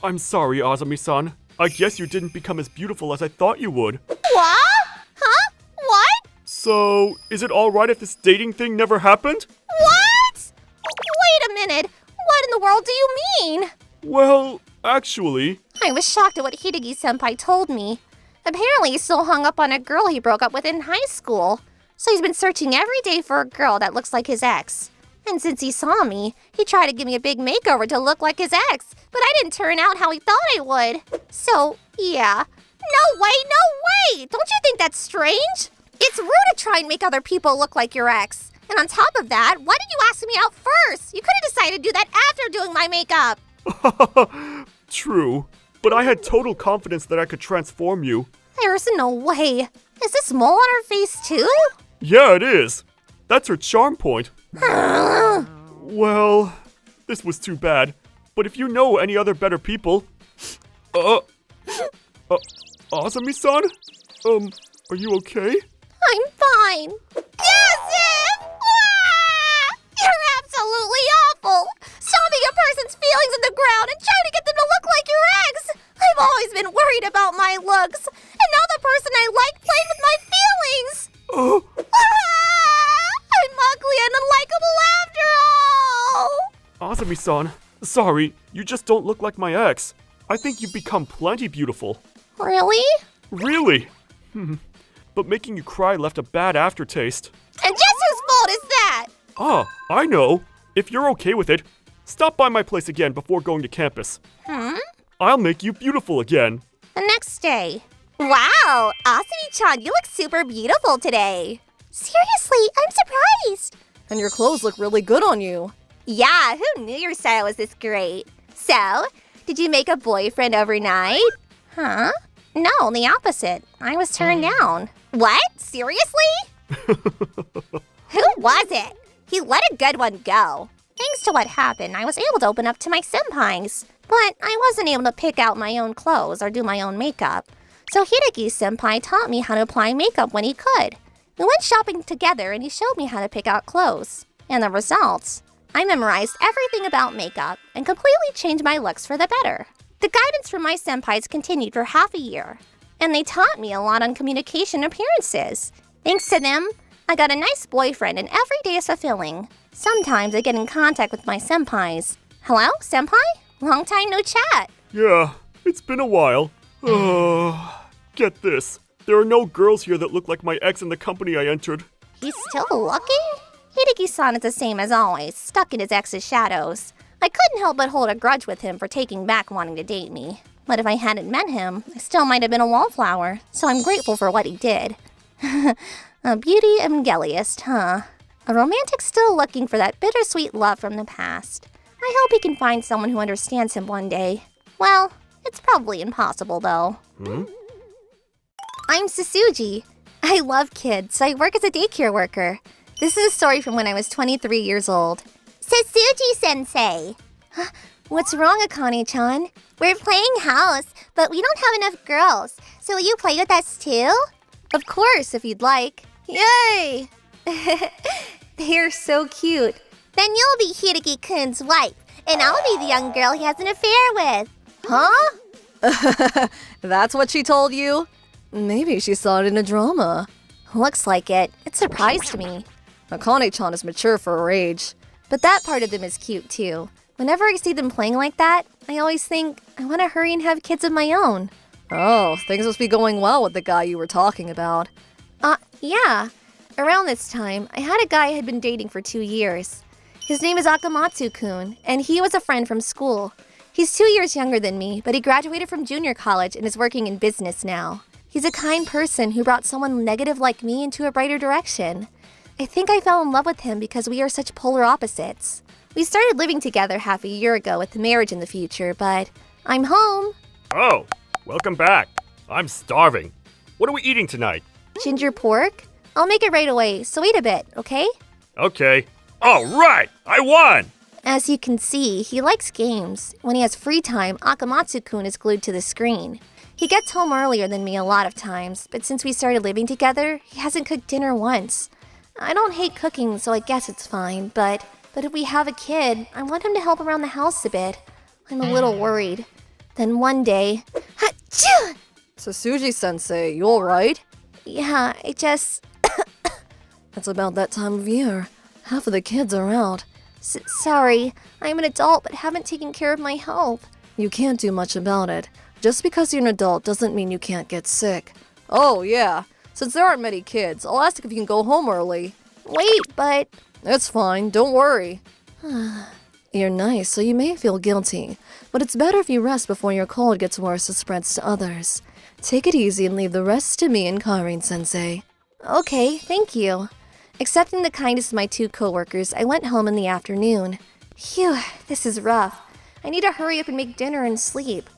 I'm sorry, Azami-san. I guess you didn't become as beautiful as I thought you would. What? Huh? What? So, is it alright if this dating thing never happened? What? Wait a minute. What in the world do you mean? Well, actually... I was shocked at what Hideki-senpai told me. Apparently he's still hung up on a girl he broke up with in high school. So he's been searching every day for a girl that looks like his ex. And since he saw me, he tried to give me a big makeover to look like his ex. But I didn't turn out how he thought I would. So, yeah. No way! Don't you think that's strange? It's rude to try and make other people look like your ex. And on top of that, why did you ask me out first? You could have decided to do that after doing my makeup. True. But I had total confidence that I could transform you. There's no way. Is this mole on her face too? Yeah, it is. That's her charm point. Well, this was too bad. But if you know any other better people... Azami-san? Are you okay? I'm fine. Yes! You're absolutely awful. Stomping a person's feelings in the ground and trying to get them to look like your ex. I've always been worried about my looks. And now the person I like played with my feelings. I'm ugly and unlikable after all. Azami-san, sorry, you just don't look like my ex. I think you've become plenty beautiful. Really? Really? But making you cry left a bad aftertaste. And just whose fault is that? I know. If you're okay with it, stop by my place again before going to campus. I'll make you beautiful again. The next day. Wow, Asami-chan, you look super beautiful today. Seriously, I'm surprised. And your clothes look really good on you. Yeah, who knew your style was this great? So, did you make a boyfriend overnight? Huh? No, the opposite. I was turned down. What? Seriously? Who was it? He let a good one go. Thanks to what happened, I was able to open up to my senpais. But I wasn't able to pick out my own clothes or do my own makeup. So Hideki-senpai taught me how to apply makeup when he could. We went shopping together and he showed me how to pick out clothes. And the results? I memorized everything about makeup and completely changed my looks for the better. The guidance from my senpais continued for half a year. And they taught me a lot on communication appearances. Thanks to them, I got a nice boyfriend and every day is fulfilling. Sometimes I get in contact with my senpais. Hello, senpai? Long time no chat. Yeah, it's been a while. Get this. There are no girls here that look like my ex in the company I entered. He's still looking? Hideki-san is the same as always, stuck in his ex's shadows. I couldn't help but hold a grudge with him for taking back wanting to date me. But if I hadn't met him, I still might have been a wallflower, so I'm grateful for what he did. A beauty evangeliist, huh? A romantic still looking for that bittersweet love from the past. I hope he can find someone who understands him one day. Well, it's probably impossible, though. I'm Sasuji. I love kids, so I work as a daycare worker. This is a story from when I was 23 years old. Sasuji-sensei. What's wrong, Akane-chan? We're playing house, but we don't have enough girls. So will you play with us too? Of course, if you'd like. Yay! They're so cute. Then you'll be Hideki-kun's wife, and I'll be the young girl he has an affair with. Huh? That's what she told you? Maybe she saw it in a drama. Looks like it. It surprised me. Akane-chan is mature for her age. But that part of them is cute too. Whenever I see them playing like that, I always think, I want to hurry and have kids of my own. Oh, things must be going well with the guy you were talking about. Yeah. Around this time, I had a guy I had been dating for 2 years. His name is Akamatsu-kun, and he was a friend from school. He's 2 years younger than me, but he graduated from junior college and is working in business now. He's a kind person who brought someone negative like me into a brighter direction. I think I fell in love with him because we are such polar opposites. We started living together half a year ago with marriage in the future, but I'm home. Oh, welcome back. I'm starving. What are we eating tonight? Ginger pork? I'll make it right away, so wait a bit, okay? Okay. All right, I won! As you can see, he likes games. When he has free time, Akamatsu-kun is glued to the screen. He gets home earlier than me a lot of times, but since we started living together, he hasn't cooked dinner once. I don't hate cooking, so I guess it's fine, but if we have a kid, I want him to help around the house a bit. I'm a little worried. Then one day... Achoo! Sasuji-sensei, you alright? Yeah, I just... It's about that time of year. Half of the kids are out. Sorry, I'm an adult but haven't taken care of my health. You can't do much about it. Just because you're an adult doesn't mean you can't get sick. Oh, yeah. Since there aren't many kids, I'll ask if you can go home early. Wait, but... It's fine, don't worry. You're nice, so you may feel guilty. But it's better if you rest before your cold gets worse and spreads to others. Take it easy and leave the rest to me and Karin-sensei. Okay, thank you. Accepting the kindness of my 2 coworkers, I went home in the afternoon. Phew, this is rough. I need to hurry up and make dinner and sleep.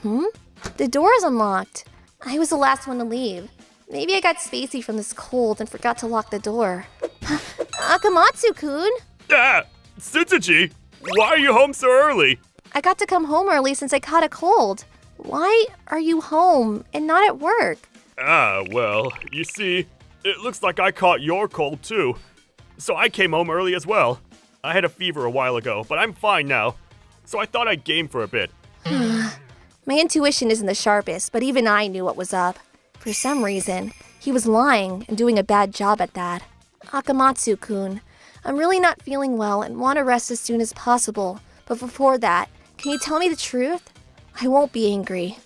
The door is unlocked. I was the last one to leave. Maybe I got spacey from this cold and forgot to lock the door. Akamatsu-kun? Tsutsuji, why are you home so early? I got to come home early since I caught a cold. Why are you home and not at work? Well, you see, it looks like I caught your cold too. So I came home early as well. I had a fever a while ago, but I'm fine now. So I thought I'd game for a bit. My intuition isn't the sharpest, but even I knew what was up. For some reason, he was lying and doing a bad job at that. Akamatsu-kun, I'm really not feeling well and want to rest as soon as possible. But before that, can you tell me the truth? I won't be angry.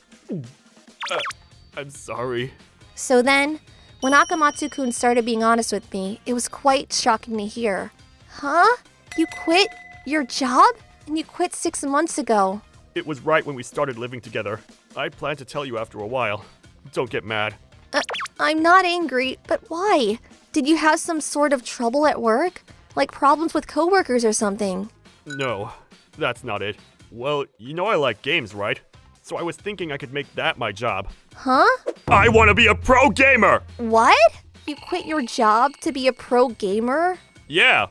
I'm sorry. So then, when Akamatsu-kun started being honest with me, it was quite shocking to hear. Huh? You quit your job? And you quit 6 months ago. It was right when we started living together. I plan to tell you after a while. Don't get mad. I'm not angry, but why? Did you have some sort of trouble at work? Like problems with coworkers or something? No, that's not it. Well, you know I like games, right? So I was thinking I could make that my job. Huh? I want to be a pro gamer! What? You quit your job to be a pro gamer? Yeah,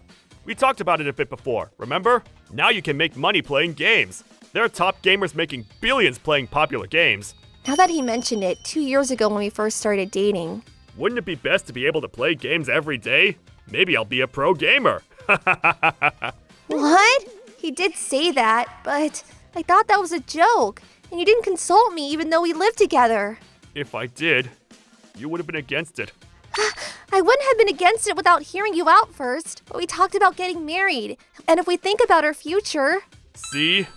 we talked about it a bit before, remember? Now you can make money playing games. There are top gamers making billions playing popular games. Now that he mentioned it, 2 years ago when we first started dating. Wouldn't it be best to be able to play games every day? Maybe I'll be a pro gamer. What? He did say that, but I thought that was a joke. And you didn't consult me even though we lived together. If I did, you would have been against it. I wouldn't have been against it without hearing you out first. But we talked about getting married. And if we think about our future... See?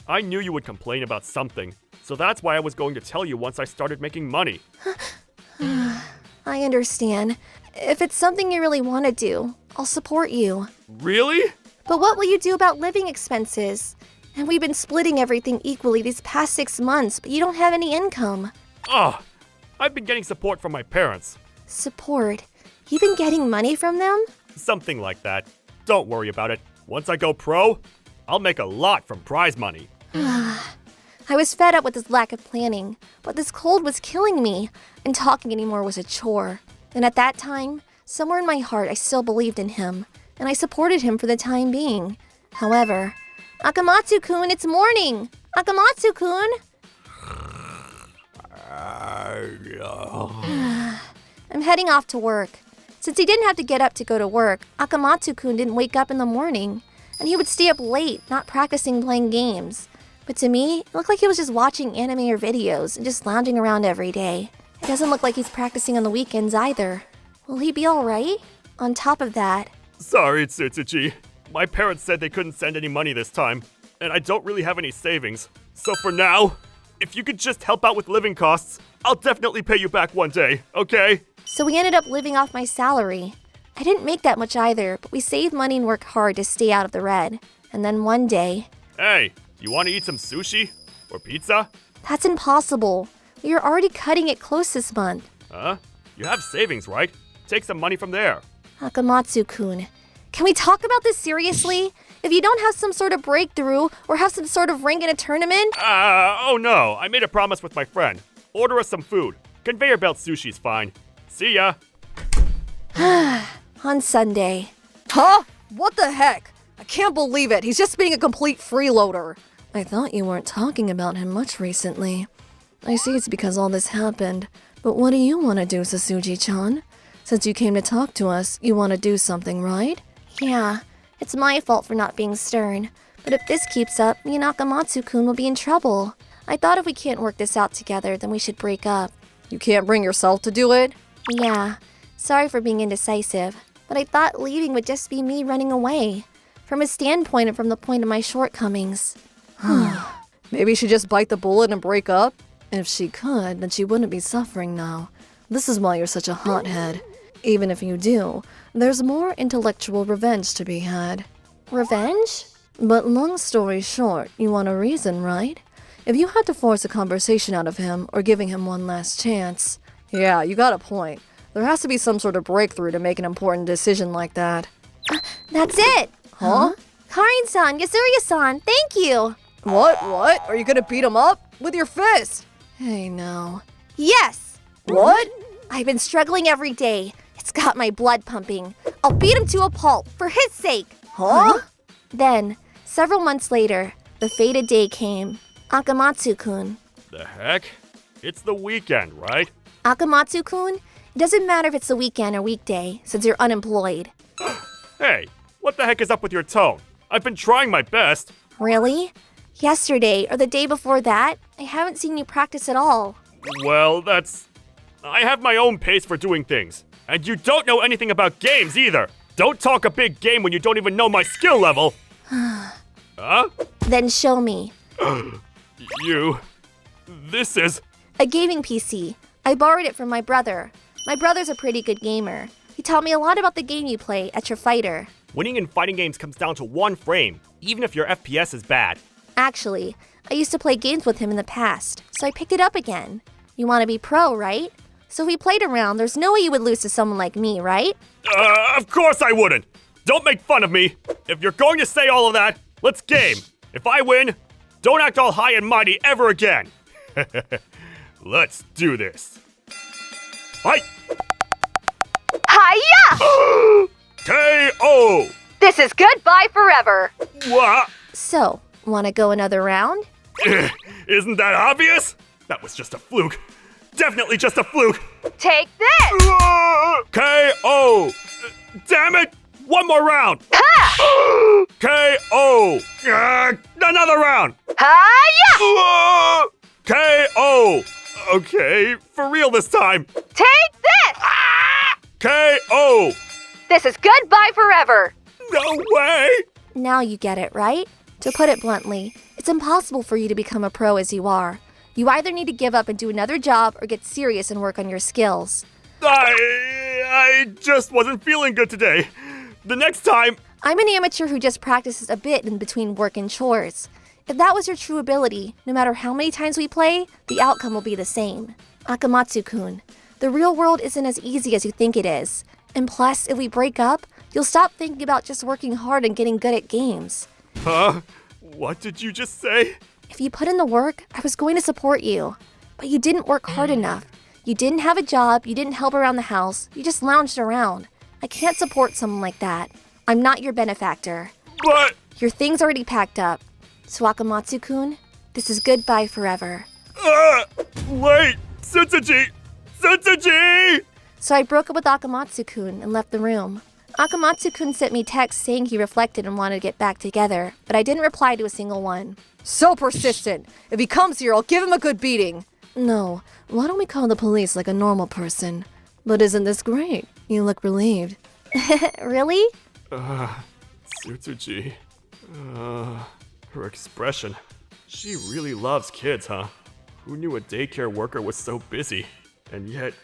I knew you would complain about something. So that's why I was going to tell you once I started making money. I understand. If it's something you really want to do, I'll support you. Really? But what will you do about living expenses? And we've been splitting everything equally these past 6 months, but you don't have any income. Oh, I've been getting support from my parents. Support? You've been getting money from them? Something like that. Don't worry about it. Once I go pro, I'll make a lot from prize money. I was fed up with this lack of planning, but this cold was killing me, and talking anymore was a chore. And at that time, somewhere in my heart, I still believed in him, and I supported him for the time being. However, Akamatsu-kun, it's morning! Akamatsu-kun! I'm heading off to work. Since he didn't have to get up to go to work, Akamatsu-kun didn't wake up in the morning, and he would stay up late, not practicing playing games. But to me, it looked like he was just watching anime or videos and just lounging around every day. It doesn't look like he's practicing on the weekends either. Will he be alright? On top of that, Sorry, Tsutsuchi. My parents said they couldn't send any money this time, and I don't really have any savings. So for now, if you could just help out with living costs, I'll definitely pay you back one day, okay? so we ended up living off my salary. I didn't make that much either, but we saved money and worked hard to stay out of the red. And then one day, Hey, you want to eat some sushi? Or pizza? that's impossible. We are already cutting it close this month. Huh? You have savings, right? Take some money from there. Akamatsu-kun, can we talk about this seriously? If you don't have some sort of breakthrough or have some sort of rank in a tournament, Oh no, I made a promise with my friend. Order us some food. Conveyor belt sushi's fine. See ya. on Sunday. Huh? What the heck? I can't believe it. He's just being a complete freeloader. I thought you weren't talking about him much recently. I see it's because all this happened. But what do you want to do, Sasuji-chan? Since you came to talk to us, you want to do something, right? Yeah, it's my fault for not being stern. But if this keeps up, me and Akamatsu-kun will be in trouble. I thought if we can't work this out together, then we should break up. You can't bring yourself to do it? Yeah, sorry for being indecisive, but I thought leaving would just be me running away. From his standpoint and from the point of my shortcomings. Maybe she just bite the bullet and break up? If she could, then she wouldn't be suffering now. This is why you're such a hothead. Even if you do, there's more intellectual revenge to be had. Revenge? But long story short, you want a reason, right? If you had to force a conversation out of him or giving him one last chance. Yeah, you got a point. There has to be some sort of breakthrough to make an important decision like that. That's it! Huh? Karin-san, Yasuria-san, thank you! What? Are you gonna beat him up? With your fist? Hey, now. Yes! What? I've been struggling every day. It's got my blood pumping. I'll beat him to a pulp, for his sake! Huh? Then, several months later, the fated day came. Akamatsu-kun. The heck? It's the weekend, right? Akamatsu-kun, it doesn't matter if it's the weekend or weekday, since you're unemployed. Hey, what the heck is up with your tone? I've been trying my best. Really? Yesterday, or the day before that, I haven't seen you practice at all. Well, I have my own pace for doing things. And you don't know anything about games either. Don't talk a big game when you don't even know my skill level. Huh? Then show me. This is... A gaming PC. I borrowed it from my brother. My brother's a pretty good gamer. He taught me a lot about the game you play, Etra Fighter. Winning in fighting games comes down to one frame, even if your FPS is bad. Actually, I used to play games with him in the past, so I picked it up again. You want to be pro, right? So if we played around, there's no way you would lose to someone like me, right? Of course I wouldn't! Don't make fun of me! If you're going to say all of that, let's game! If I win, don't act all high and mighty ever again! Let's do this. Fight! Hiya! KO! This is goodbye forever. What? So, want to go another round? Isn't that obvious? That was just a fluke. Definitely just a fluke. Take this. KO! Damn it! One more round. Ha! KO! Another round. Hiya! KO! Okay, for real this time. Take this. KO! This is goodbye forever. No way! Now you get it, right? To put it bluntly, it's impossible for you to become a pro as you are. You either need to give up and do another job or get serious and work on your skills. I just wasn't feeling good today. The next time... I'm an amateur who just practices a bit in between work and chores. If that was your true ability, no matter how many times we play, the outcome will be the same. Akamatsu-kun, the real world isn't as easy as you think it is. And plus, if we break up, you'll stop thinking about just working hard and getting good at games. Huh? What did you just say? If you put in the work, I was going to support you. But you didn't work hard enough. You didn't have a job, you didn't help around the house, you just lounged around. I can't support someone like that. I'm not your benefactor. But... Your thing's already packed up. So Akamatsu-kun, this is goodbye forever. Wait! Tsutsuji! Tsutsuji! So I broke up with Akamatsu-kun and left the room. Akamatsu-kun sent me texts saying he reflected and wanted to get back together, but I didn't reply to a single one. So persistent. If he comes here, I'll give him a good beating. No, why don't we call the police like a normal person? But isn't this great? You look relieved. Really? Tsutsuji. Her expression. She really loves kids, huh? Who knew a daycare worker was so busy? And yet,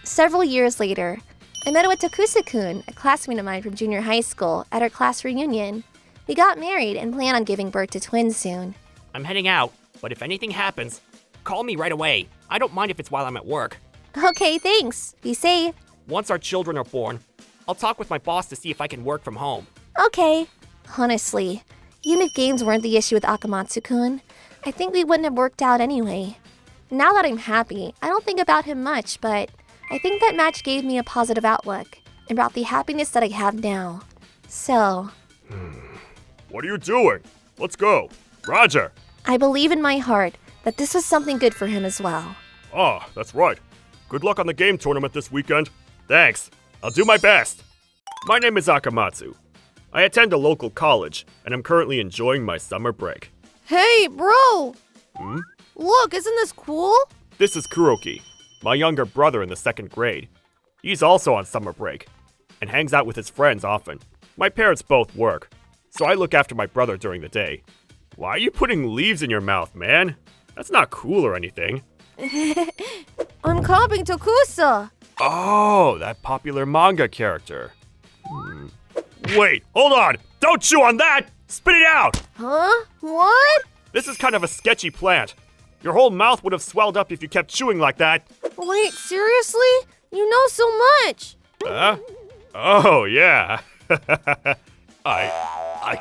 Several years later, I met with Tokusa-kun, a classmate of mine from junior high school, at our class reunion. We got married and plan on giving birth to twins soon. I'm heading out, but if anything happens, call me right away. I don't mind if it's while I'm at work. Okay, thanks. Be safe. Once our children are born, I'll talk with my boss to see if I can work from home. Okay. Honestly, even if games weren't the issue with Akamatsu-kun, I think we wouldn't have worked out anyway. Now that I'm happy, I don't think about him much, but I think that match gave me a positive outlook and brought the happiness that I have now. So, what are you doing? Let's go. Roger. I believe in my heart that this was something good for him as well. Ah, that's right. Good luck on the game tournament this weekend. Thanks. I'll do my best. My name is Akamatsu. I attend a local college, and I'm currently enjoying my summer break. Hey, bro! Hmm? Look, isn't this cool? This is Kuroki, my younger brother in the 2nd grade. He's also on summer break, and hangs out with his friends often. My parents both work, so I look after my brother during the day. Why are you putting leaves in your mouth, man? That's not cool or anything. I'm copying Tokusa. Oh, that popular manga character. Wait, hold on! Don't chew on that! Spit it out! Huh? What? This is kind of a sketchy plant. Your whole mouth would have swelled up if you kept chewing like that. Wait, seriously? You know so much. Huh? Oh, yeah. I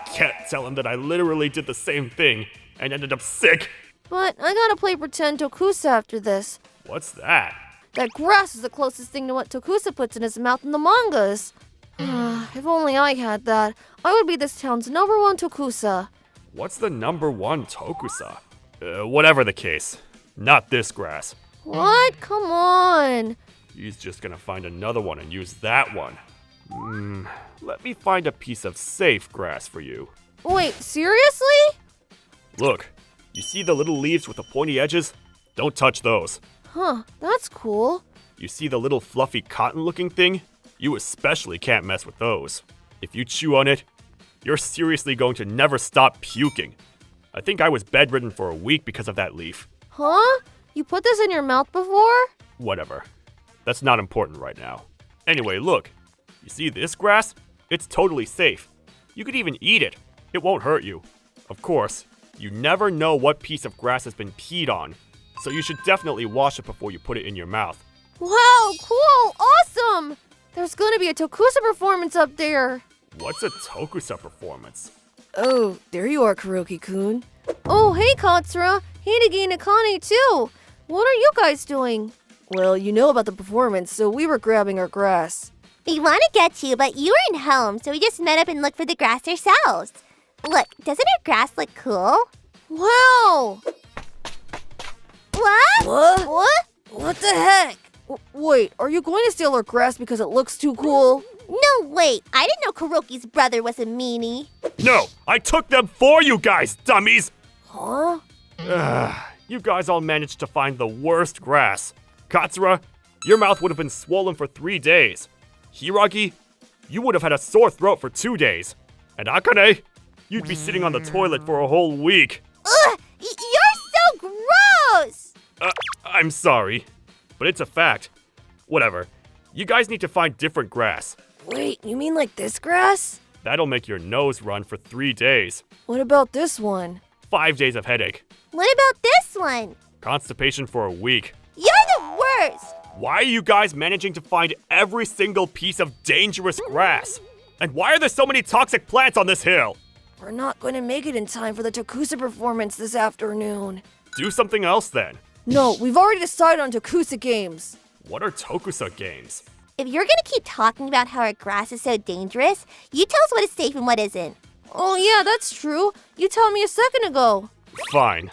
can't tell him that I literally did the same thing and ended up sick. But I gotta play pretend Tokusa after this. What's that? That grass is the closest thing to what Tokusa puts in his mouth in the mangas. If only I had that, I would be this town's #1 Tokusa. What's the #1 Tokusa? Whatever the case. Not this grass. What? Come on. He's just gonna find another one and use that one. Let me find a piece of safe grass for you. Wait, seriously? Look, you see the little leaves with the pointy edges? Don't touch those. Huh, that's cool. You see the little fluffy cotton-looking thing? You especially can't mess with those. If you chew on it, you're seriously going to never stop puking. I think I was bedridden for a week because of that leaf. Huh? You put this in your mouth before? Whatever. That's not important right now. Anyway, look. You see this grass? It's totally safe. You could even eat it. It won't hurt you. Of course, you never know what piece of grass has been peed on, so you should definitely wash it before you put it in your mouth. Wow, cool, awesome! There's gonna be a Tokusa performance up there. What's a Tokusa performance? Oh, there you are, Kuroki-kun. Oh, hey, Katsura. Hey, Nagi and Akane, too. What are you guys doing? Well, you know about the performance, so we were grabbing our grass. We want to get you, but you weren't home, so we just met up and looked for the grass ourselves. Look, doesn't our grass look cool? Wow! What? What? What the heck? Wait, are you going to steal our grass because it looks too cool? No, wait. I didn't know Kuroki's brother was a meanie. No, I took them for you guys, dummies! Huh? You guys all managed to find the worst grass. Katsura, your mouth would have been swollen for 3 days. Hiragi, you would have had a sore throat for 2 days. And Akane, you'd be sitting on the toilet for a whole week. Ugh! You're so gross! I'm sorry, but it's a fact. Whatever. You guys need to find different grass. Wait, you mean like this grass? That'll make your nose run for 3 days. What about this one? 5 days of headache. What about this one? Constipation for a week. You're the worst! Why are you guys managing to find every single piece of dangerous grass? And why are there so many toxic plants on this hill? We're not going to make it in time for the Tokusa performance this afternoon. Do something else then. No, we've already decided on Tokusa games. What are Tokusa games? If you're gonna keep talking about how our grass is so dangerous, you tell us what is safe and what isn't. Oh yeah, that's true. You told me a second ago. Fine.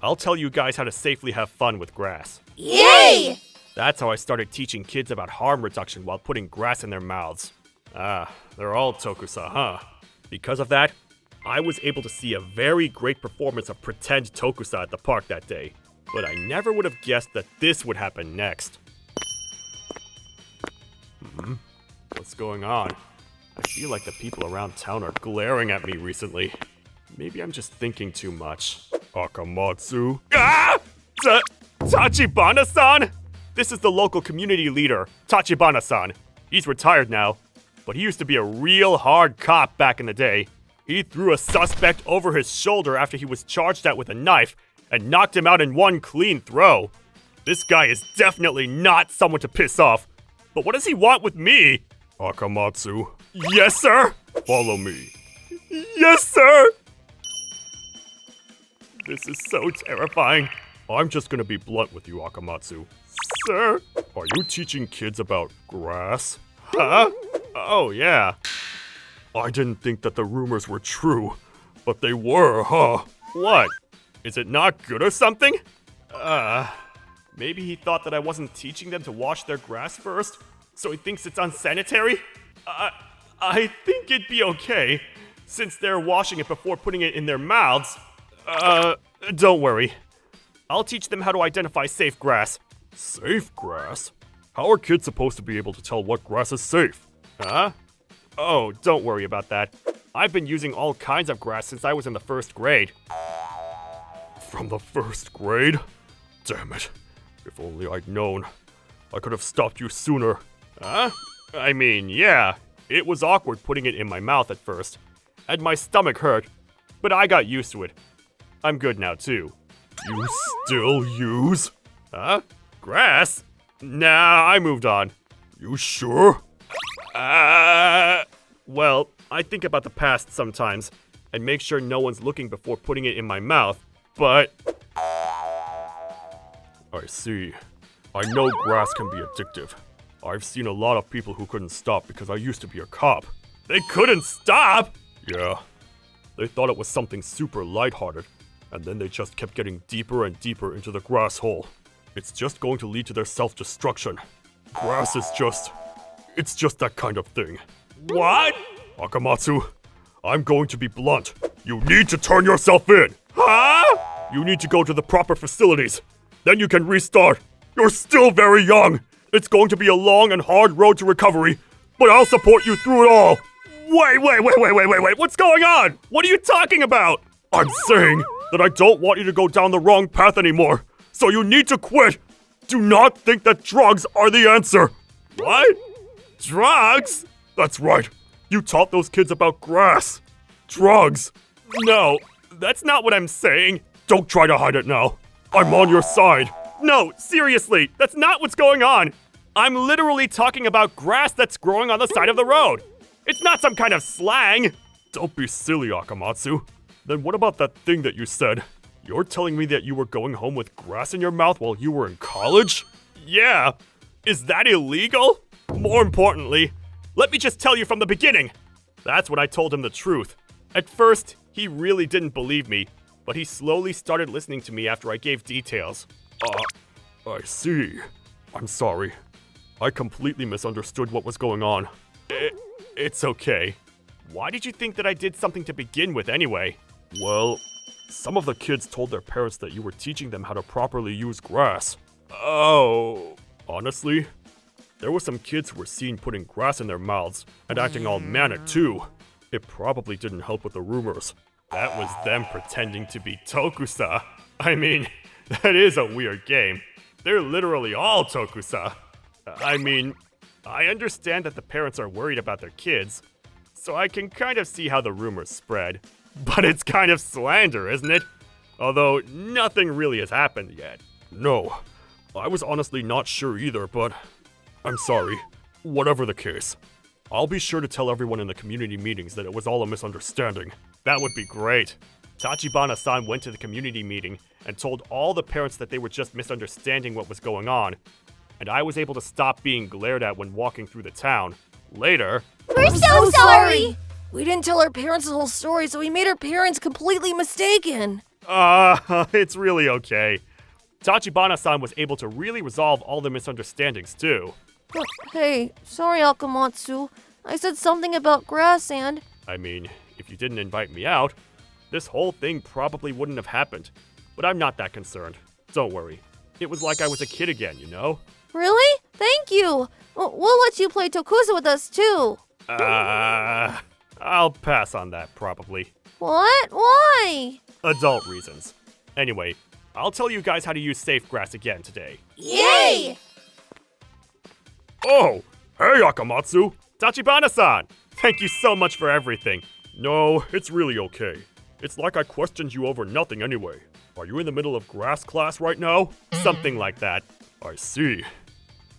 I'll tell you guys how to safely have fun with grass. Yay! That's how I started teaching kids about harm reduction while putting grass in their mouths. Ah, they're all Tokusa, huh? Because of that, I was able to see a very great performance of pretend Tokusa at the park that day. But I never would have guessed that this would happen next. What's going on? I feel like the people around town are glaring at me recently. Maybe I'm just thinking too much. Akamatsu. Ah! Tachibana-san? This is the local community leader, Tachibana-san. He's retired now, but he used to be a real hard cop back in the day. He threw a suspect over his shoulder after he was charged at with a knife and knocked him out in one clean throw. This guy is definitely not someone to piss off. But what does he want with me? Akamatsu. Yes, sir? Follow me. Yes, sir! This is so terrifying. I'm just gonna be blunt with you, Akamatsu. Sir? Are you teaching kids about grass? Huh? Oh, yeah. I didn't think that the rumors were true, but they were, huh? What? Is it not good or something? Maybe he thought that I wasn't teaching them to wash their grass first, so he thinks it's unsanitary? I think it'd be okay, since they're washing it before putting it in their mouths. Don't worry. I'll teach them how to identify safe grass. Safe grass? How are kids supposed to be able to tell what grass is safe? Huh? Oh, don't worry about that. I've been using all kinds of grass since I was in the 1st grade. From the 1st grade? Damn it. If only I'd known. I could have stopped you sooner. Huh? I mean, yeah. It was awkward putting it in my mouth at first. And my stomach hurt. But I got used to it. I'm good now, too. You still use? Huh? Grass? Nah, I moved on. You sure? Well, I think about the past sometimes, and make sure no one's looking before putting it in my mouth, but... I see. I know grass can be addictive. I've seen a lot of people who couldn't stop because I used to be a cop. They couldn't stop?! Yeah. They thought it was something super lighthearted, and then they just kept getting deeper and deeper into the grass hole. It's just going to lead to their self-destruction. Grass is just... It's just that kind of thing. What? Akamatsu, I'm going to be blunt. You need to turn yourself in. Huh? You need to go to the proper facilities. Then you can restart. You're still very young. It's going to be a long and hard road to recovery, but I'll support you through it all. Wait. What's going on? What are you talking about? I'm saying that I don't want you to go down the wrong path anymore. So you need to quit. Do not think that drugs are the answer. What? Drugs? That's right. You taught those kids about grass. Drugs. No, that's not what I'm saying. Don't try to hide it now. I'm on your side. No, seriously, that's not what's going on. I'm literally talking about grass that's growing on the side of the road. It's not some kind of slang. Don't be silly, Akamatsu. Then what about that thing that you said? You're telling me that you were going home with grass in your mouth while you were in college? Yeah. Is that illegal? More importantly, let me just tell you from the beginning. That's when I told him the truth. At first, he really didn't believe me, but he slowly started listening to me after I gave details. I see. I'm sorry. I completely misunderstood what was going on. It's okay. Why did you think that I did something to begin with anyway? Well, some of the kids told their parents that you were teaching them how to properly use grass. Oh. Honestly, there were some kids who were seen putting grass in their mouths and acting all manic too. It probably didn't help with the rumors. That was them pretending to be Tokusa. I mean, that is a weird game. They're literally all Tokusa. I mean, I understand that the parents are worried about their kids, so I can kind of see how the rumors spread. But it's kind of slander, isn't it? Although, nothing really has happened yet. No, I was honestly not sure either, but I'm sorry. Whatever the case, I'll be sure to tell everyone in the community meetings that it was all a misunderstanding. That would be great. Tachibana-san went to the community meeting and told all the parents that they were just misunderstanding what was going on, and I was able to stop being glared at when walking through the town. Later... We're so sorry! We didn't tell our parents the whole story, so we made our parents completely mistaken. It's really okay. Tachibana-san was able to really resolve all the misunderstandings too. Hey, sorry, Akamatsu. I said something about grass and... I mean, if you didn't invite me out, this whole thing probably wouldn't have happened. But I'm not that concerned. Don't worry. It was like I was a kid again, you know? Really? Thank you. We'll let you play Tokusa with us too. I'll pass on that probably. What? Why? Adult reasons. Anyway, I'll tell you guys how to use safe grass again today. Yay! Oh, hey Akamatsu! Tachibana-san! Thank you so much for everything. No, it's really okay. It's like I questioned you over nothing anyway. Are you in the middle of grass class right now? Something like that. I see.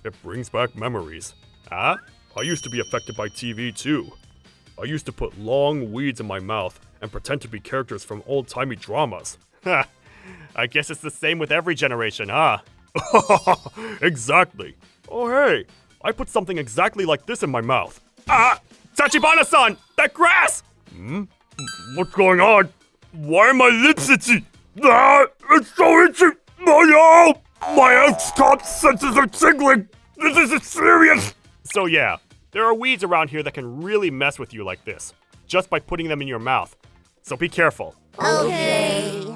It brings back memories. Huh? I used to be affected by TV too. I used to put long weeds in my mouth and pretend to be characters from old-timey dramas. Ha! I guess it's the same with every generation, huh? Exactly. Oh hey, I put something exactly like this in my mouth. Ah! Tachibana-san! That grass! What's going on? Why are my lips itchy? Ah! It's so itchy! Oh no! My top senses are tingling! This is serious! So yeah, there are weeds around here that can really mess with you like this, just by putting them in your mouth. So be careful. Okay.